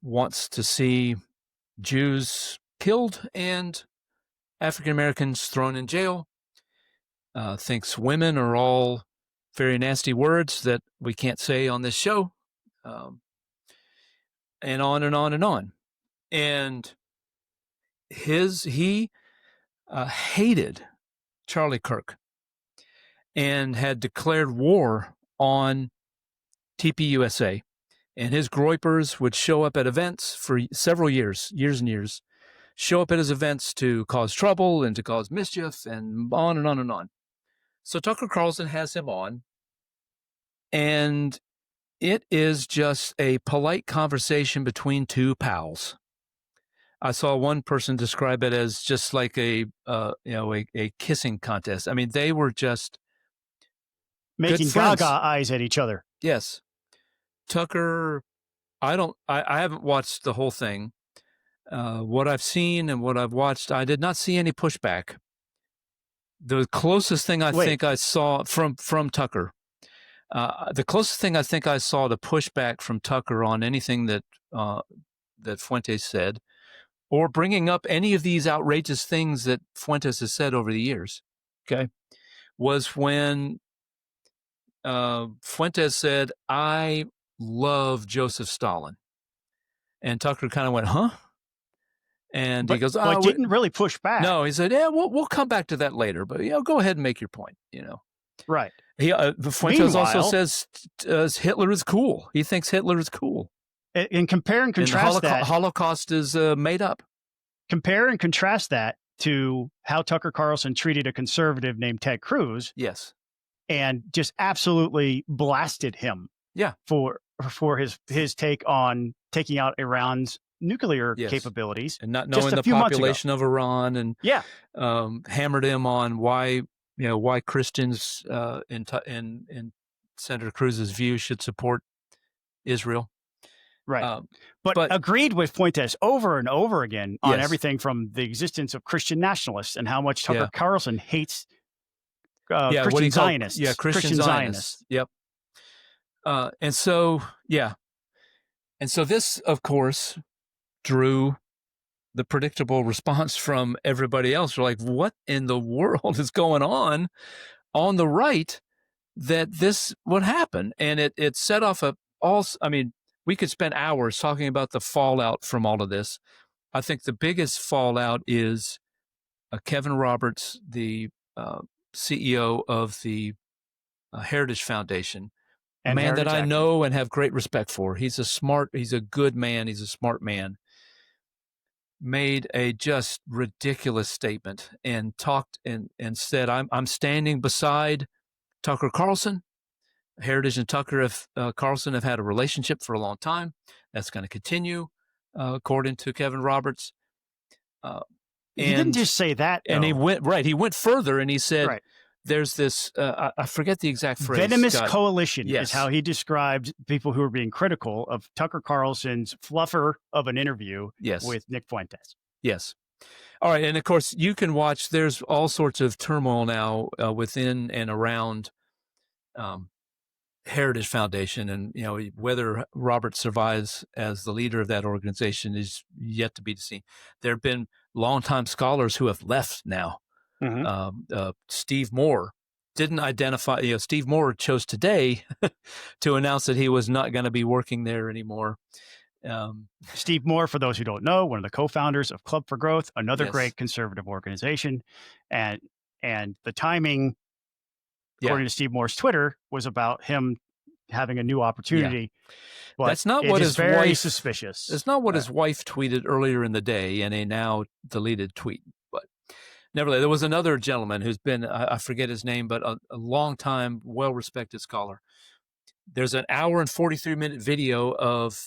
wants to see Jews killed and African Americans thrown in jail, thinks women are all very nasty words that we can't say on this show, and on and on and on. And he hated Charlie Kirk and had declared war on TPUSA. And his Groypers would show up at events for several years and years, show up at his events to cause trouble and to cause mischief and on and on and on. So Tucker Carlson has him on, and it is just a polite conversation between two pals. I saw one person describe it as just like a kissing contest. I mean, they were just making gaga eyes at each other. Yes. Tucker, I haven't watched the whole thing. What I've seen and what I've watched, I did not see any pushback. The closest thing I think I saw from Tucker, the closest thing I think I saw to pushback from Tucker on anything that Fuentes said, or bringing up any of these outrageous things that Fuentes has said over the years, okay, was when Fuentes said, "I love Joseph Stalin," and Tucker kind of went, "Huh?" And he goes, "Oh, I didn't really push back." No, he said, "Yeah, we'll come back to that later, but go ahead and make your point." Right. He Fuentes also says Hitler is cool. He thinks Hitler is cool. And compare and contrast that. Holocaust is made up. Compare and contrast that to how Tucker Carlson treated a conservative named Ted Cruz. Yes. And just absolutely blasted him. Yeah. For his take on taking out Iran's nuclear capabilities. And not knowing the population of Iran, and hammered him on why Christians in Senator Cruz's view should support Israel. Right. But agreed with Fuentes over and over again on everything from the existence of Christian nationalists and how much Tucker Carlson hates Christian Zionists. Christian Zionists. Yep. And so this, of course, drew the predictable response from everybody else. They're like, what in the world is going on the right that this would happen? And it set off we could spend hours talking about the fallout from all of this. I think the biggest fallout is Kevin Roberts, the CEO of the Heritage Foundation, a man that I know and have great respect for. He's a good man. He's a smart man. Made a just ridiculous statement and talked and said, I'm standing beside Tucker Carlson. Heritage and Tucker Carlson have had a relationship for a long time. That's going to continue, according to Kevin Roberts. He didn't just say that, though. And he went further and he said, there's this, I forget the exact phrase. Venomous coalition is how he described people who are being critical of Tucker Carlson's fluffer of an interview with Nick Fuentes. Yes. All right. And of course, you can watch, there's all sorts of turmoil now within and around Heritage Foundation. And, whether Robert survives as the leader of that organization is yet to be seen. There have been longtime scholars who have left now. Mm-hmm. Steve Moore didn't identify, Steve Moore chose today to announce that he was not going to be working there anymore. Steve Moore, for those who don't know, one of the co-founders of Club for Growth, another great conservative organization. And the timing, according to Steve Moore's Twitter, was about him having a new opportunity. But that's not what his very wife, suspicious. That's not what his wife tweeted earlier in the day in a now deleted tweet. But nevertheless, there was another gentleman who's been, I forget his name, but a long time, well-respected scholar. There's an hour and 43-minute video of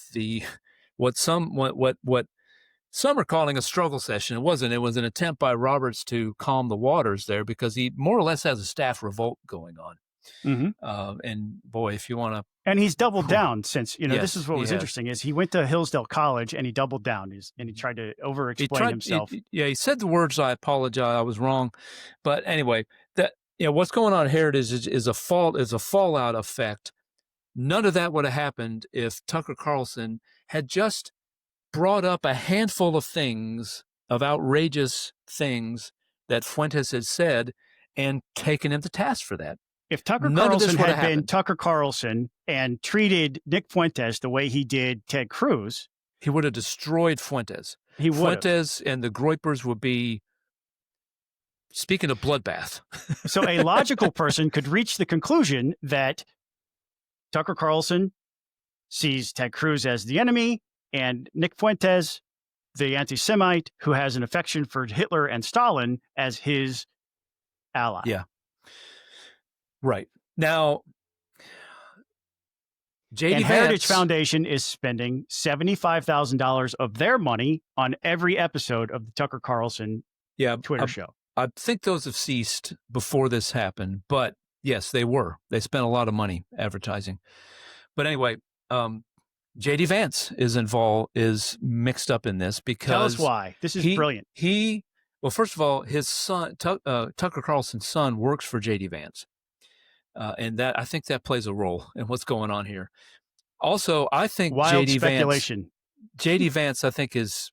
what some are calling a struggle session. It wasn't. It was an attempt by Roberts to calm the waters there because he more or less has a staff revolt going on. Mm-hmm. And boy, if you want to, and he's doubled down since, Yes, this is what was interesting is he went to Hillsdale College and he doubled down and he tried to over-explain himself. He said the words, I apologize, I was wrong. But anyway, that what's going on here is a fallout effect. None of that would have happened if Tucker Carlson had just brought up a handful of things, of outrageous things that Fuentes had said and taken him to task for that. If Tucker Carlson had been Tucker Carlson and treated Nick Fuentes the way he did Ted Cruz, he would have destroyed Fuentes. Fuentes and the Groypers would be, speaking of bloodbath. So a logical person could reach the conclusion that Tucker Carlson sees Ted Cruz as the enemy and Nick Fuentes, the anti-Semite who has an affection for Hitler and Stalin, as his ally. Yeah. Right. Now, J.D. And Heritage Foundation is spending $75,000 of their money on every episode of the Tucker Carlson Twitter show. I think those have ceased before this happened, but yes, they were. They spent a lot of money advertising. But anyway, J.D. Vance is mixed up in this because... Tell us why. This is brilliant. Well, first of all, his son, Tucker Carlson's son, works for J.D. Vance. And I think that plays a role in what's going on here. Also, I think Wild J.D. speculation. J.D. Vance, I think, is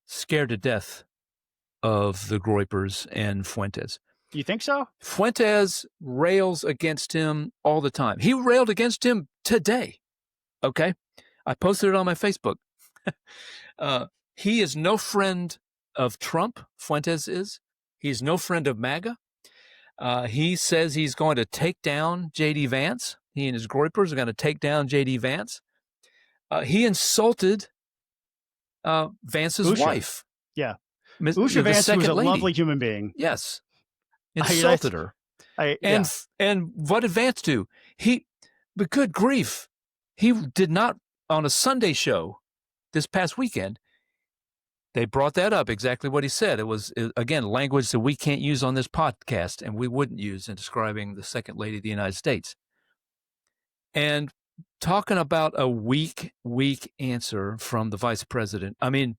scared to death of the Groypers and Fuentes. You think so? Fuentes rails against him all the time. He railed against him today. Okay? I posted it on my Facebook. He is no friend of Trump, Fuentes is. He's no friend of MAGA. He says he's going to take down J.D. Vance. He and his Groypers are going to take down J.D. Vance. He insulted Vance's wife. Yeah. Usha Vance was a lovely human being. Yes. Insulted her. And what did Vance do? But good grief, he did not, on a Sunday show this past weekend, they brought that up, exactly what he said. It was, again, language that we can't use on this podcast and we wouldn't use in describing the Second Lady of the United States. And talking about a weak answer from the vice president. I mean,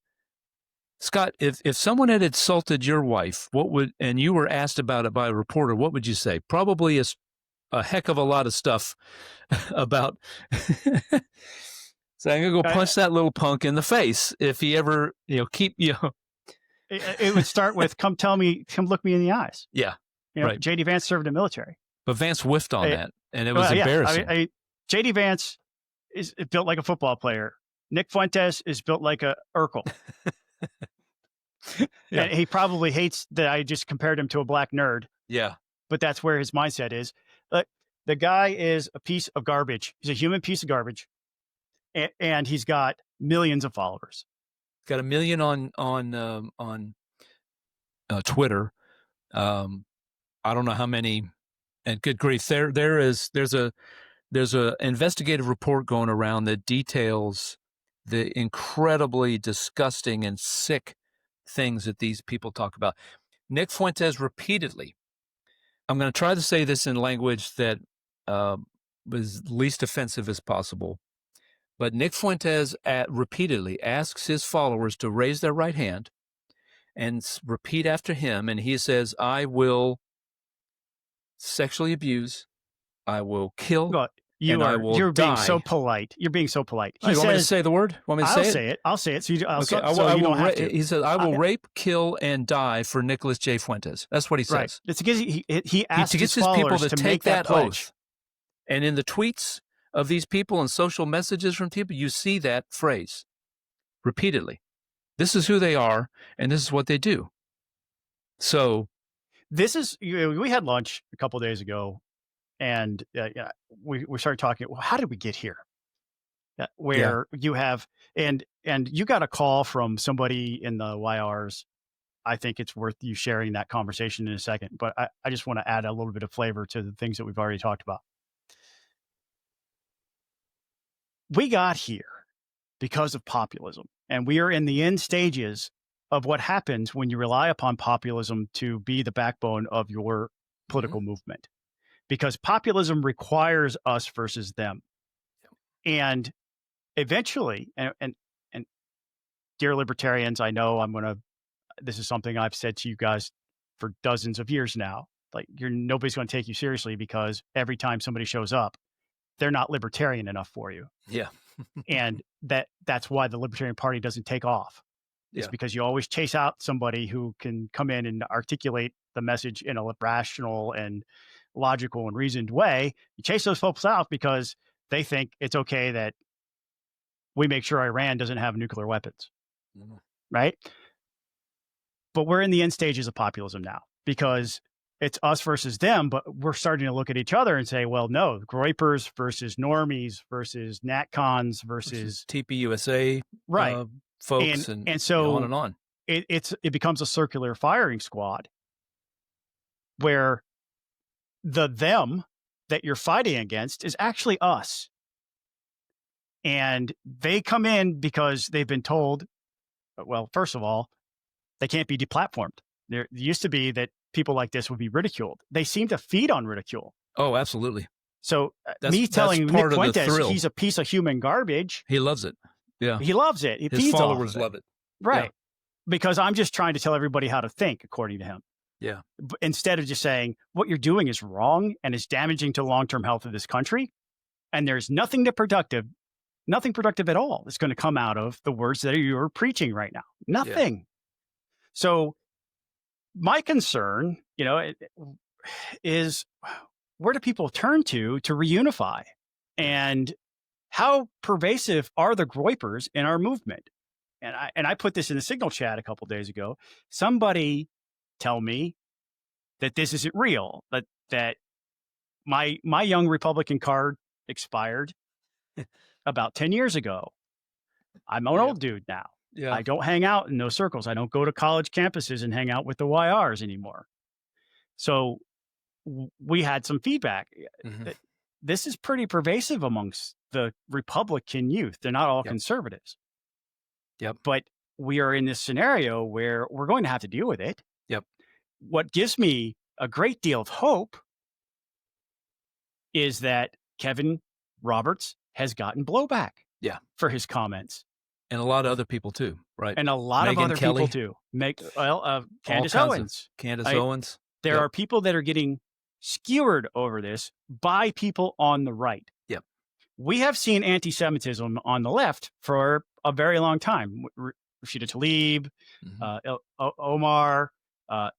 Scott, if someone had insulted your wife, and you were asked about it by a reporter, what would you say? Probably a heck of a lot of stuff about... So I'm going to go punch that little punk in the face if he ever, It would start with, come look me in the eyes. Yeah. Right. J.D. Vance served in the military. But Vance whiffed on that, and it was embarrassing. J.D. Vance is built like a football player. Nick Fuentes is built like a Urkel. Yeah. And he probably hates that I just compared him to a black nerd. Yeah. But that's where his mindset is. The guy is a piece of garbage. He's a human piece of garbage. And he's got millions of followers. Got 1 million on Twitter. I don't know how many. And good grief, there's a investigative report going around that details the incredibly disgusting and sick things that these people talk about. Nick Fuentes repeatedly. I'm going to try to say this in language that was least offensive as possible. But Nick Fuentes repeatedly asks his followers to raise their right hand and repeat after him. And he says, I will sexually abuse, I will kill, and I will You're die. being so polite. You're being so polite. You want me to say the word? Want me to say it? I'll say it. So you don't have to. He says, I will rape, kill, and die for Nicholas J. Fuentes. That's what he says. Right. It's because he asked his followers people to make take that pledge. oath. And in the tweets of these people and social messages from people, you see that phrase repeatedly. This is who they are, and this is what they do. So this is, we had lunch a couple of days ago, and we started talking, well, how did we get here? You have, and you got a call from somebody in the YRs I think it's worth you sharing that conversation in a second. But I just want to add a little bit of flavor to the things that we've already talked about. We got here because of populism, and we are in the end stages of what happens when you rely upon populism to be the backbone of your political movement, because populism requires us versus them. And eventually, and dear libertarians, I know this is something I've said to you guys for dozens of years now. Like, nobody's going to take you seriously because every time somebody shows up, they're not libertarian enough for you. Yeah. And that's why the Libertarian Party doesn't take off. It's because you always chase out somebody who can come in and articulate the message in a rational and logical and reasoned way. You chase those folks out because they think it's okay that we make sure Iran doesn't have nuclear weapons. Right? But we're in the end stages of populism now because it's us versus them, but we're starting to look at each other and say, well, no, Groypers versus normies versus NatCons versus TPUSA right. Folks and so on and on. It becomes a circular firing squad where the them that you're fighting against is actually us. And they come in because they've been told, well, first of all, they can't be deplatformed. There used to be that people like this would be ridiculed. They seem to feed on ridicule. Oh, absolutely. So me telling Nick Fuentes he's a piece of human garbage. He loves it. Yeah. He loves it. His followers love it. Right. Yeah. Because I'm just trying to tell everybody how to think, according to him. Yeah. Instead of just saying what you're doing is wrong and is damaging to the long-term health of this country. And there's nothing productive at all that's going to come out of the words that you're preaching right now. Nothing. Yeah. So my concern, is where do people turn to reunify? And how pervasive are the Groypers in our movement? And I put this in the Signal chat a couple of days ago. Somebody tell me that this isn't real, that my young Republican card expired about 10 years ago. I'm an old dude now. Yeah. I don't hang out in those circles. I don't go to college campuses and hang out with the YRs anymore. So we had some feedback that this is pretty pervasive amongst the Republican youth. They're not all conservatives. Yep. But we are in this scenario where we're going to have to deal with it. Yep. What gives me a great deal of hope is that Kevin Roberts has gotten blowback for his comments. And a lot of other people too, right? And a lot of other people too. Candace Owens. Owens. There are people that are getting skewered over this by people on the right. Yep. We have seen anti-Semitism on the left for a very long time. Rashida Tlaib, Omar.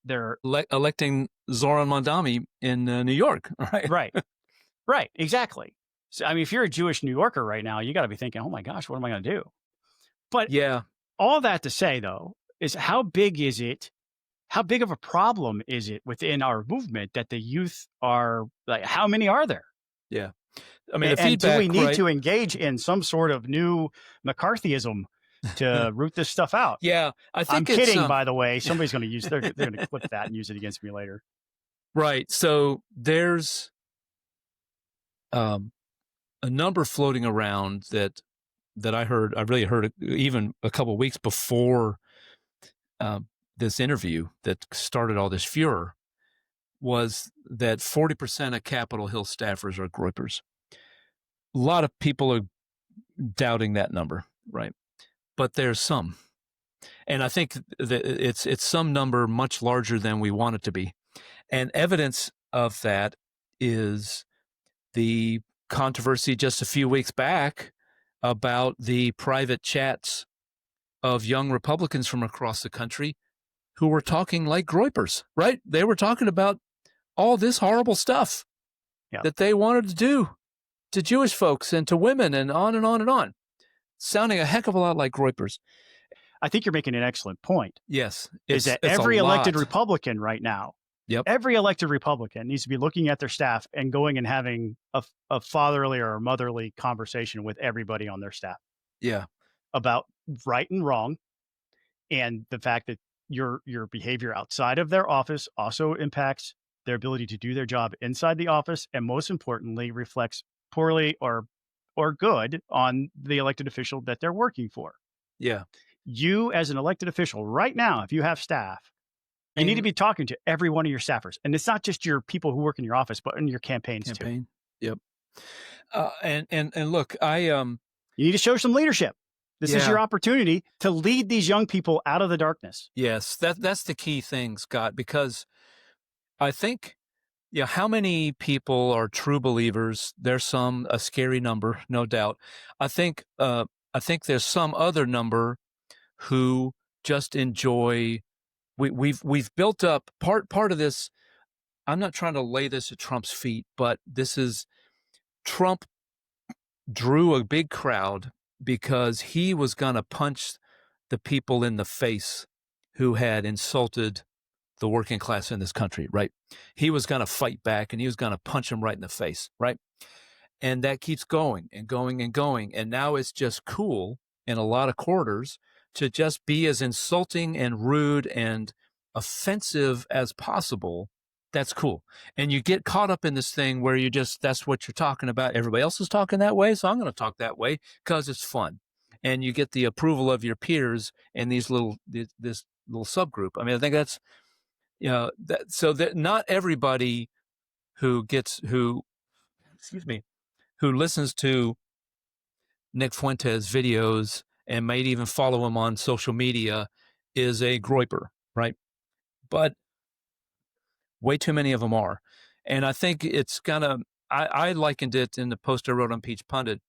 They're electing Zoran Mondani in New York, right? Right, exactly. So, I mean, if you're a Jewish New Yorker right now, you got to be thinking, oh my gosh, what am I going to do? But all that to say, though, is how big is it? How big of a problem is it within our movement that the youth are like? How many are there? Yeah, I mean, and do we need to engage in some sort of new McCarthyism to root this stuff out? Yeah, I think I'm kidding. By the way, somebody's going to use they're going to clip that and use it against me later. Right. So there's a number floating around that I really heard even a couple of weeks before this interview that started all this furor, was that 40% of Capitol Hill staffers are Groypers. A lot of people are doubting that number, right? But there's some. And I think that it's some number much larger than we want it to be. And evidence of that is the controversy just a few weeks back about the private chats of young Republicans from across the country who were talking like Groypers, right? They were talking about all this horrible stuff that they wanted to do to Jewish folks and to women and on and on and on, sounding a heck of a lot like Groypers. I think you're making an excellent point. Yes. Is that every elected Republican right now, every elected Republican needs to be looking at their staff and going and having a fatherly or motherly conversation with everybody on their staff. Yeah. About right and wrong and the fact that your behavior outside of their office also impacts their ability to do their job inside the office, and most importantly, reflects poorly or good on the elected official that they're working for. Yeah. You, as an elected official, right now, if you have staff, you need to be talking to every one of your staffers, and it's not just your people who work in your office, but in your campaigns too. Yep. And look, you need to show some leadership. This is your opportunity to lead these young people out of the darkness. Yes, that's the key thing, Scott, because I think, how many people are true believers? There's a scary number, no doubt. I think there's some other number who just enjoy. We've built up part of this. I'm not trying to lay this at Trump's feet, but this is Trump drew a big crowd because he was going to punch the people in the face who had insulted the working class in this country, right? He was going to fight back and he was going to punch them right in the face, right? And that keeps going and going and going. And now it's just cool in a lot of quarters to just be as insulting and rude and offensive as possible. That's cool. And you get caught up in this thing where that's what you're talking about. Everybody else is talking that way, so I'm going to talk that way because it's fun. And you get the approval of your peers and this little subgroup. I mean, I think that's, so that not everybody who listens to Nick Fuentes videos and might even follow him on social media is a Groyper, right? But way too many of them are. And I think it's I likened it in the post I wrote on Peach Pundit.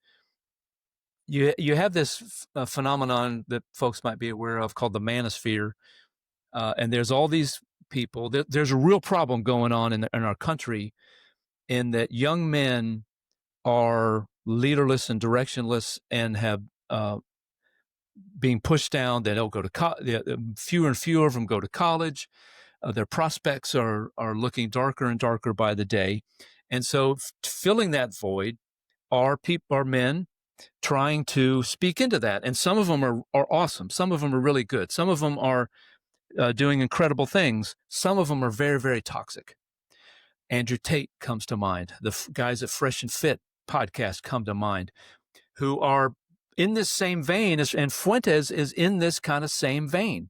You have this phenomenon that folks might be aware of called the manosphere. And there's all these people. There's a real problem going on in our country in that young men are leaderless and directionless and have being pushed down. They don't go to college. Fewer and fewer of them go to college. Their prospects are looking darker and darker by the day. And so filling that void are men trying to speak into that. And some of them are awesome. Some of them are really good. Some of them are doing incredible things. Some of them are very, very toxic. Andrew Tate comes to mind. The guys at Fresh and Fit podcast come to mind, who are in this same vein, and Fuentes is in this kind of same vein,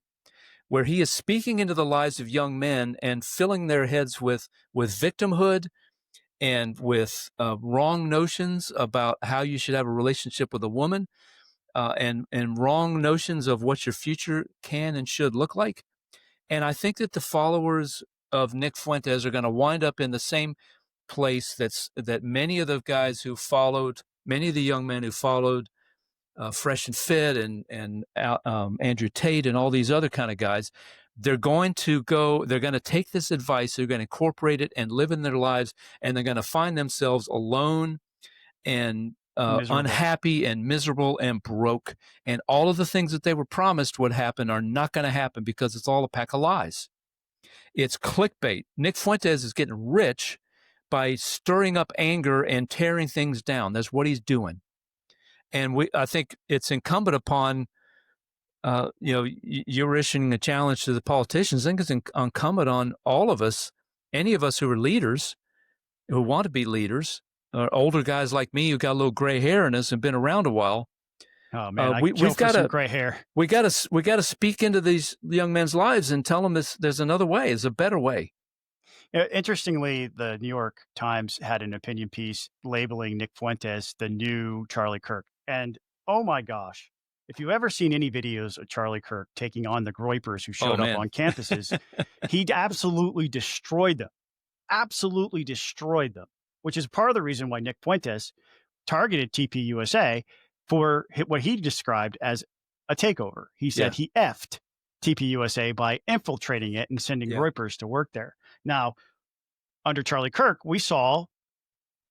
where he is speaking into the lives of young men and filling their heads with victimhood and with wrong notions about how you should have a relationship with a woman, and wrong notions of what your future can and should look like. And I think that the followers of Nick Fuentes are going to wind up in the same place that many of the guys who followed, many of the young men who followed Fresh and Fit and Andrew Tate and all these other kind of guys, they're going to take this advice, they're going to incorporate it and live in their lives, and they're going to find themselves alone and unhappy and miserable and broke. And all of the things that they were promised would happen are not going to happen because it's all a pack of lies. It's clickbait. Nick Fuentes is getting rich by stirring up anger and tearing things down. That's what he's doing. And I think it's incumbent upon, you're issuing a challenge to the politicians. I think it's incumbent on all of us, any of us who are leaders, who want to be leaders, or older guys like me who got a little gray hair in us and been around a while. Oh man, we've got some gray hair. We got to speak into these young men's lives and tell them there's another way, there's a better way. Interestingly, the New York Times had an opinion piece labeling Nick Fuentes the new Charlie Kirk. And oh my gosh, if you've ever seen any videos of Charlie Kirk taking on the Groypers who showed up on campuses, he absolutely destroyed them. Absolutely destroyed them, which is part of the reason why Nick Fuentes targeted TPUSA for what he described as a takeover. He said he effed TPUSA by infiltrating it and sending Groypers to work there. Now, under Charlie Kirk, we saw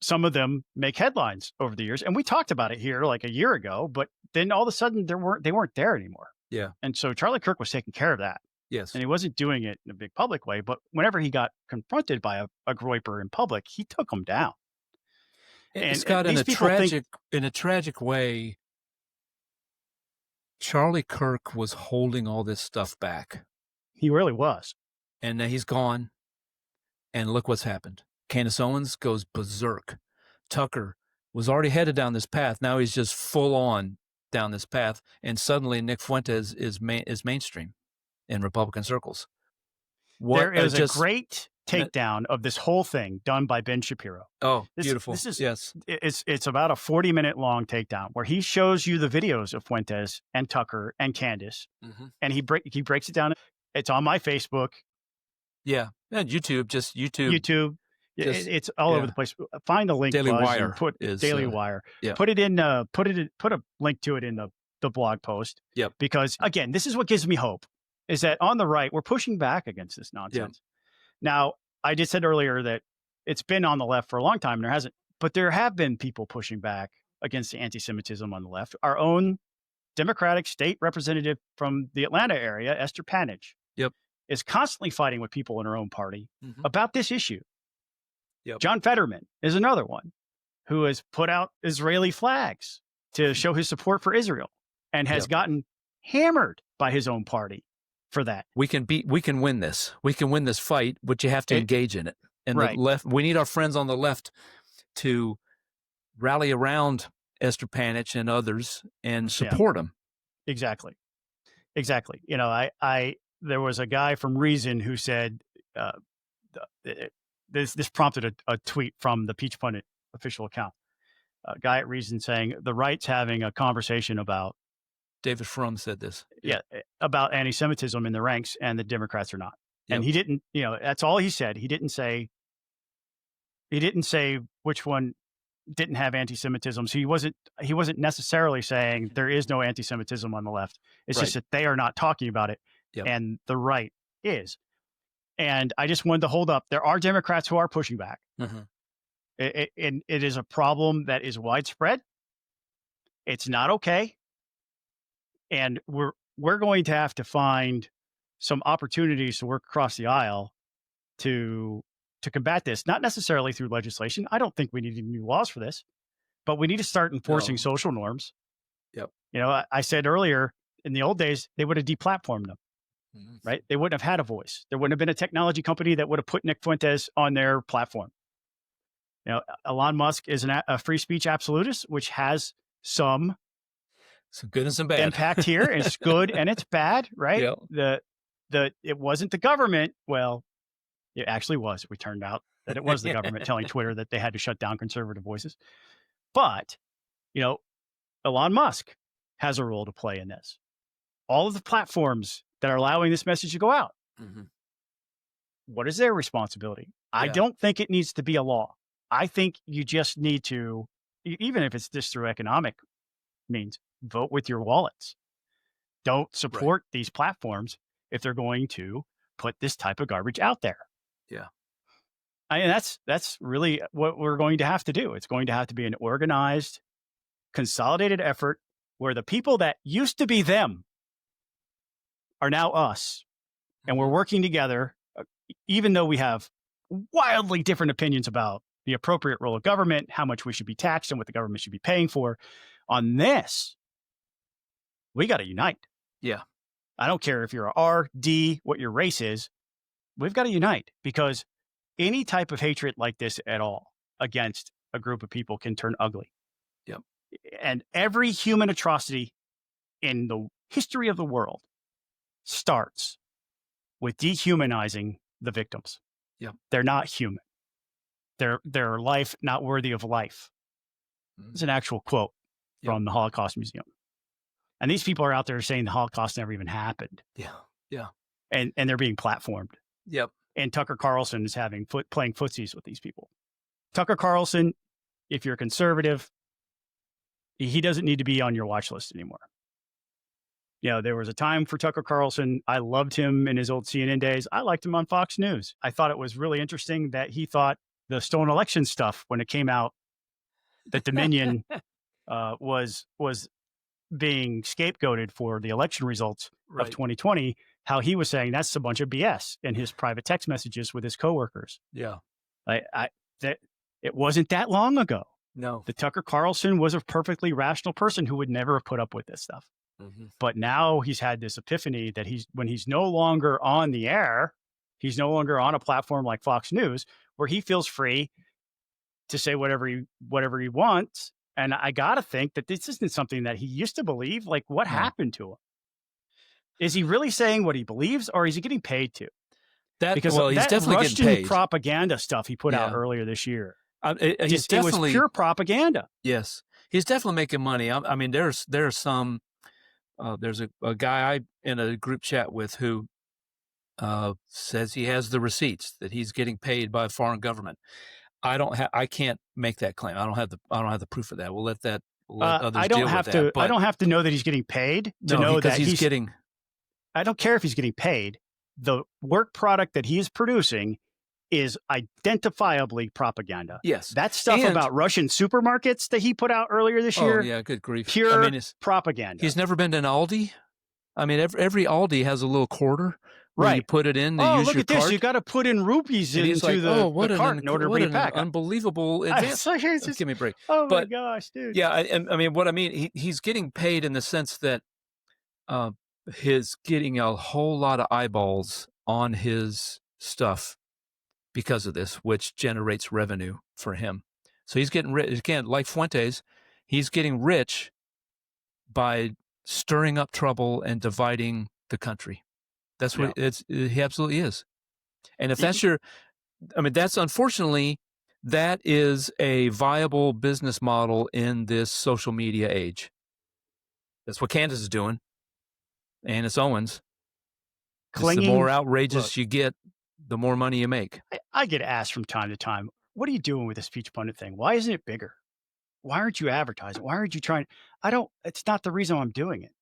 some of them make headlines over the years, and we talked about it here like a year ago, but then all of a sudden they weren't there anymore. Yeah. And so Charlie Kirk was taking care of that. Yes. And he wasn't doing it in a big public way, but whenever he got confronted by a Groyper in public, he took them down. And Scott, in a tragic way, Charlie Kirk was holding all this stuff back. He really was. And now he's gone. And look what's happened. Candace Owens goes berserk. Tucker was already headed down this path. Now he's just full on down this path. And suddenly Nick Fuentes is mainstream in Republican circles. There is a great takedown of this whole thing done by Ben Shapiro. Oh, beautiful. Yes. It's about a 40-minute long takedown where he shows you the videos of Fuentes and Tucker and Candace. Mm-hmm. And he breaks it down. It's on my Facebook. Yeah. And YouTube. YouTube. It's all over the place. Find the link. Daily Wire. Daily Wire. Yeah. Put a link to it in the blog post. Yep. Because again, this is what gives me hope, is that on the right, we're pushing back against this nonsense. Yeah. Now, I just said earlier that it's been on the left for a long time, and there have been people pushing back against the anti-Semitism on the left. Our own Democratic state representative from the Atlanta area, Esther Panage, is constantly fighting with people in her own party about this issue. Yep. John Fetterman is another one who has put out Israeli flags to show his support for Israel and has gotten hammered by his own party for that. We can win this. We can win this fight, but you have to engage in it. And right. The left, we need our friends on the left to rally around Esther Panich and others and support them. Exactly. You know, there was a guy from Reason who said, this prompted a tweet from the Peach Pundit official account. A guy at Reason saying the right's having a conversation about. David Frum said this. Yeah, about anti-Semitism in the ranks, and the Democrats are not. Yep. And he didn't, that's all he said. He didn't say which one didn't have anti-Semitism. So he wasn't necessarily saying there is no anti-Semitism on the left. It's just that they are not talking about it, and the right is. And I just wanted to hold up. There are Democrats who are pushing back. Mm-hmm. It is a problem that is widespread. It's not okay. And we're going to have to find some opportunities to work across the aisle to combat this, not necessarily through legislation. I don't think we need new laws for this, but we need to start enforcing social norms. Yep. I said earlier, in the old days, they would have deplatformed them, right? They wouldn't have had a voice. There wouldn't have been a technology company that would have put Nick Fuentes on their platform. Elon Musk is a free speech absolutist, which has some good and some bad impact here. It's good and it's bad, right? Yeah. It wasn't the government. Well, it actually was. We turned out that it was the government telling Twitter that they had to shut down conservative voices. But, Elon Musk has a role to play in this. All of the platforms that are allowing this message to go out. Mm-hmm. What is their responsibility? Yeah. I don't think it needs to be a law. I think you just need to, even if it's just through economic means, vote with your wallets. Don't support these platforms if they're going to put this type of garbage out there. Yeah. That's really what we're going to have to do. It's going to have to be an organized, consolidated effort where the people that used to be them are now us. And we're working together, even though we have wildly different opinions about the appropriate role of government, how much we should be taxed and what the government should be paying for. On this, we got to unite. Yeah. I don't care if you're a R, D, what your race is. We've got to unite, because any type of hatred like this at all against a group of people can turn ugly. Yep. And every human atrocity in the history of the world starts with dehumanizing the victims. Yep. They're not human. Their life not worthy of life. It's an actual quote from the Holocaust Museum. And these people are out there saying the Holocaust never even happened. Yeah. Yeah. And they're being platformed. Yep. And Tucker Carlson is playing footsies with these people. Tucker Carlson, if you're conservative, he doesn't need to be on your watch list anymore. There was a time for Tucker Carlson. I loved him in his old CNN days. I liked him on Fox News. I thought it was really interesting that he thought the stolen election stuff, when it came out that Dominion was being scapegoated for the election results of 2020, how he was saying that's a bunch of BS in his private text messages with his coworkers. Yeah. It wasn't that long ago. No. That Tucker Carlson was a perfectly rational person who would never have put up with this stuff. But now he's had this epiphany that when he's no longer on the air, he's no longer on a platform like Fox News, where he feels free to say whatever he wants. And I got to think that this isn't something that he used to believe. Like, what happened to him? Is he really saying what he believes, or is he getting paid to? Because he's that definitely Russian getting paid. propaganda stuff he put out earlier this year, it was pure propaganda. Yes, he's definitely making money. I mean, there's some. There's a guy in a group chat with who says he has the receipts that he's getting paid by a foreign government. I can't make that claim. I don't have the proof of that. We'll let others deal with that. I don't have to know that he's getting paid to know that he's getting. I don't care if he's getting paid. The work product that he is producing is identifiably propaganda. Yes. That stuff about Russian supermarkets that he put out earlier this year. Oh, yeah, good grief. Pure propaganda. He's never been to an Aldi. I mean, every Aldi has a little quarter where you put it in. Look at this. You got to put in rupees into the cart in order to bring it back. Unbelievable advance. Give me a break. Oh, my gosh, dude. Yeah, I mean, what I mean, he's getting paid in the sense that he's getting a whole lot of eyeballs on his stuff because of this, which generates revenue for him. So he's getting rich. Again, like Fuentes, he's getting rich by stirring up trouble and dividing the country. That's what he absolutely is. And if that's that's unfortunately, that is a viable business model in this social media age. That's what Candace is doing. And it's Owens. The more outrageous you get, the more money you make. I get asked from time to time, what are you doing with this Speech Pundit thing? Why isn't it bigger? Why aren't you advertising? Why aren't you trying? It's not the reason I'm doing it.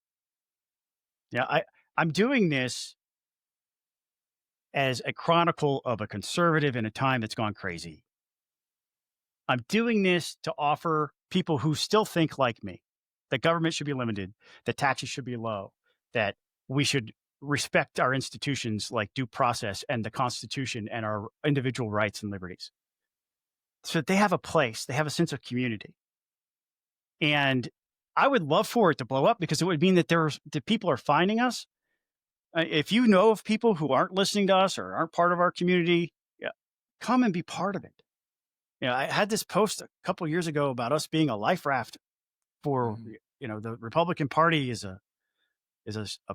Yeah, I'm doing this as a chronicle of a conservative in a time that's gone crazy. I'm doing this to offer people who still think like me that government should be limited, that taxes should be low, that we should respect our institutions like due process and the Constitution and our individual rights and liberties. So they have a place, they have a sense of community. And I would love for it to blow up, because it would mean that that people are finding us. If you know of people who aren't listening to us or aren't part of our community, come and be part of it. I had this post a couple of years ago about us being a life raft for, the Republican Party is a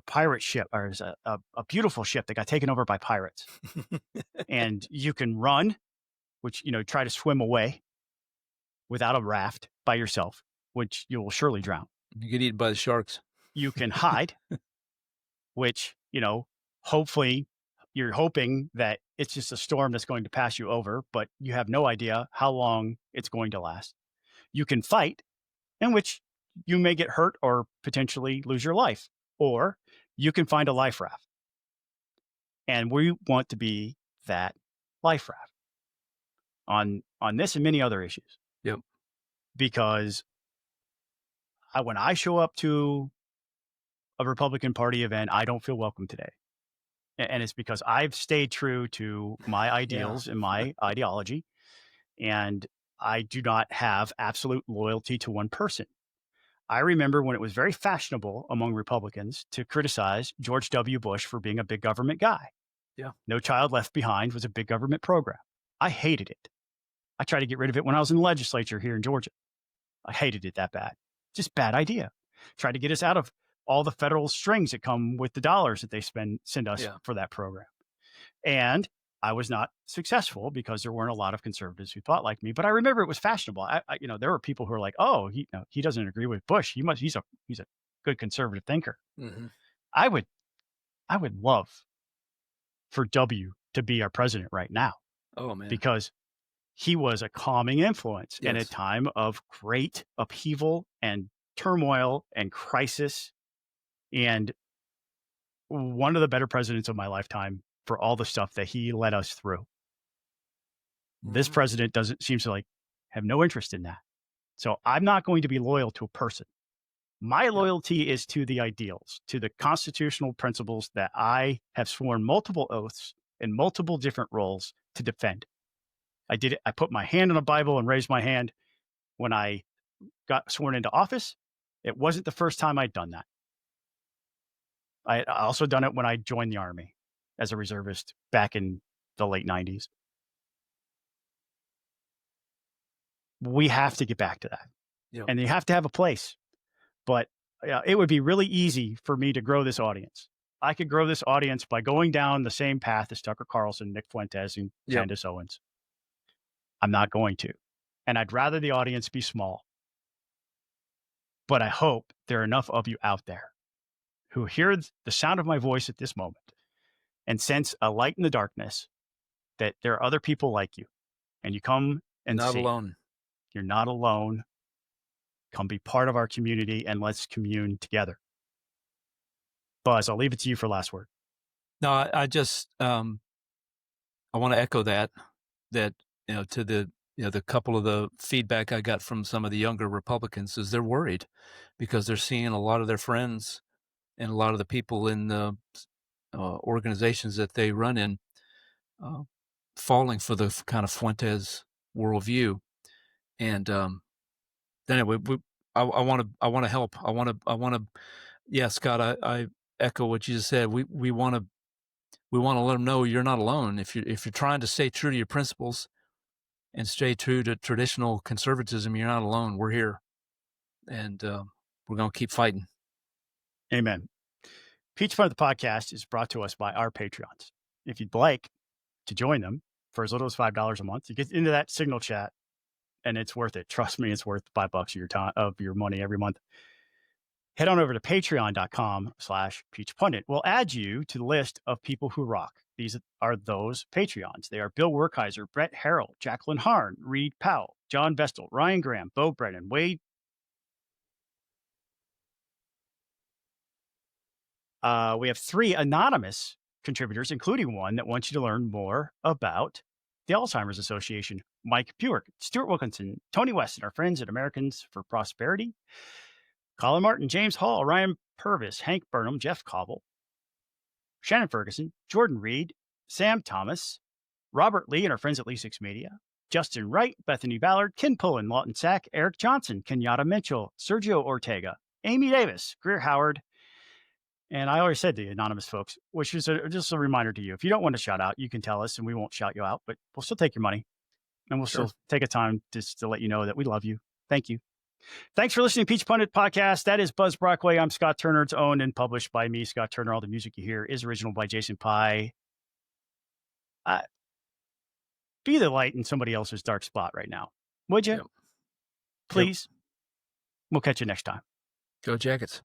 pirate ship, or is a beautiful ship that got taken over by pirates. And you can run, which, try to swim away without a raft by yourself, which you will surely drown. You get eaten by the sharks. You can hide, which, hopefully you're hoping that it's just a storm that's going to pass you over, but you have no idea how long it's going to last. You can fight, in which you may get hurt or potentially lose your life. Or you can find a life raft. And we want to be that life raft on this and many other issues. Yep. Because when I show up to a Republican Party event, I don't feel welcome today. And it's because I've stayed true to my ideals and my ideology. And I do not have absolute loyalty to one person. I remember when it was very fashionable among Republicans to criticize George W. Bush for being a big government guy. Yeah. No Child Left Behind was a big government program. I hated it. I tried to get rid of it when I was in the legislature here in Georgia. I hated it that bad. Just bad idea. Tried to get us out of all the federal strings that come with the dollars that they send us for that program. And I was not successful because there weren't a lot of conservatives who thought like me. But I remember it was fashionable. There were people who were like, "Oh, he doesn't agree with Bush. He's a good conservative thinker." Mm-hmm. I would love for W to be our president right now. Oh man, because he was a calming influence in a time of great upheaval and turmoil and crisis, and one of the better presidents of my lifetime for all the stuff that he led us through. This president seems to have no interest in that. So I'm not going to be loyal to a person. My loyalty is to the ideals, to the constitutional principles that I have sworn multiple oaths in multiple different roles to defend. I did it. I put my hand on a Bible and raised my hand when I got sworn into office. It wasn't the first time I'd done that. I also done it when I joined the Army as a reservist back in the late 90s. We have to get back to that. Yep. And you have to have a place. But it would be really easy for me to grow this audience. I could grow this audience by going down the same path as Tucker Carlson, Nick Fuentes, and Yep. Candace Owens. I'm not going to. And I'd rather the audience be small. But I hope there are enough of you out there who hear the sound of my voice at this moment and sense a light in the darkness, that there are other people like you. And you come and Not see. alone. You're not alone. Come be part of our community and let's commune together. Buzz, I'll leave it to you for last word. No, I just I want to echo that to the couple of the feedback I got from some of the younger Republicans is they're worried because they're seeing a lot of their friends and a lot of the people in the organizations that they run in falling for the kind of Fuentes worldview. And anyway, I want to help. I want to. Yeah, Scott, I echo what you just said. We want to let them know you're not alone. If you're trying to stay true to your principles and stay true to traditional conservatism, you're not alone. We're here, and we're going to keep fighting. Amen. Peach Pundit, the podcast, is brought to us by our Patreons. If you'd like to join them for as little as $5 a month, you get into that Signal chat, and it's worth it. Trust me, it's worth $5 of your time, of your money every month. Head on over to patreon.com/peachpundit. We'll add you to the list of people who rock. These are those Patreons. They are Bill Werkheiser, Brett Harrell, Jacqueline Harn, Reed Powell, John Vestal, Ryan Graham, Bo Brennan, Wade. We have 3 anonymous contributors, including one that wants you to learn more about the Alzheimer's Association. Mike Pewick, Stuart Wilkinson, Tony West, and our friends at Americans for Prosperity. Colin Martin, James Hall, Ryan Purvis, Hank Burnham, Jeff Cobble, Shannon Ferguson, Jordan Reed, Sam Thomas, Robert Lee and our friends at Lee 6 Media, Justin Wright, Bethany Ballard, Ken Pullen, Lawton Sack, Eric Johnson, Kenyatta Mitchell, Sergio Ortega, Amy Davis, Greer Howard. And I already said the anonymous folks, which is just a reminder to you. If you don't want to shout out, you can tell us and we won't shout you out, but we'll still take your money and we'll still take a time just to let you know that we love you. Thank you. Thanks for listening to Peach Pundit Podcast. That is Buzz Brockway. I'm Scott Turner. It's owned and published by me, Scott Turner. All the music you hear is original by Jason Pye. Be the light in somebody else's dark spot right now. Would you? Yep. Please. Yep. We'll catch you next time. Go Jackets.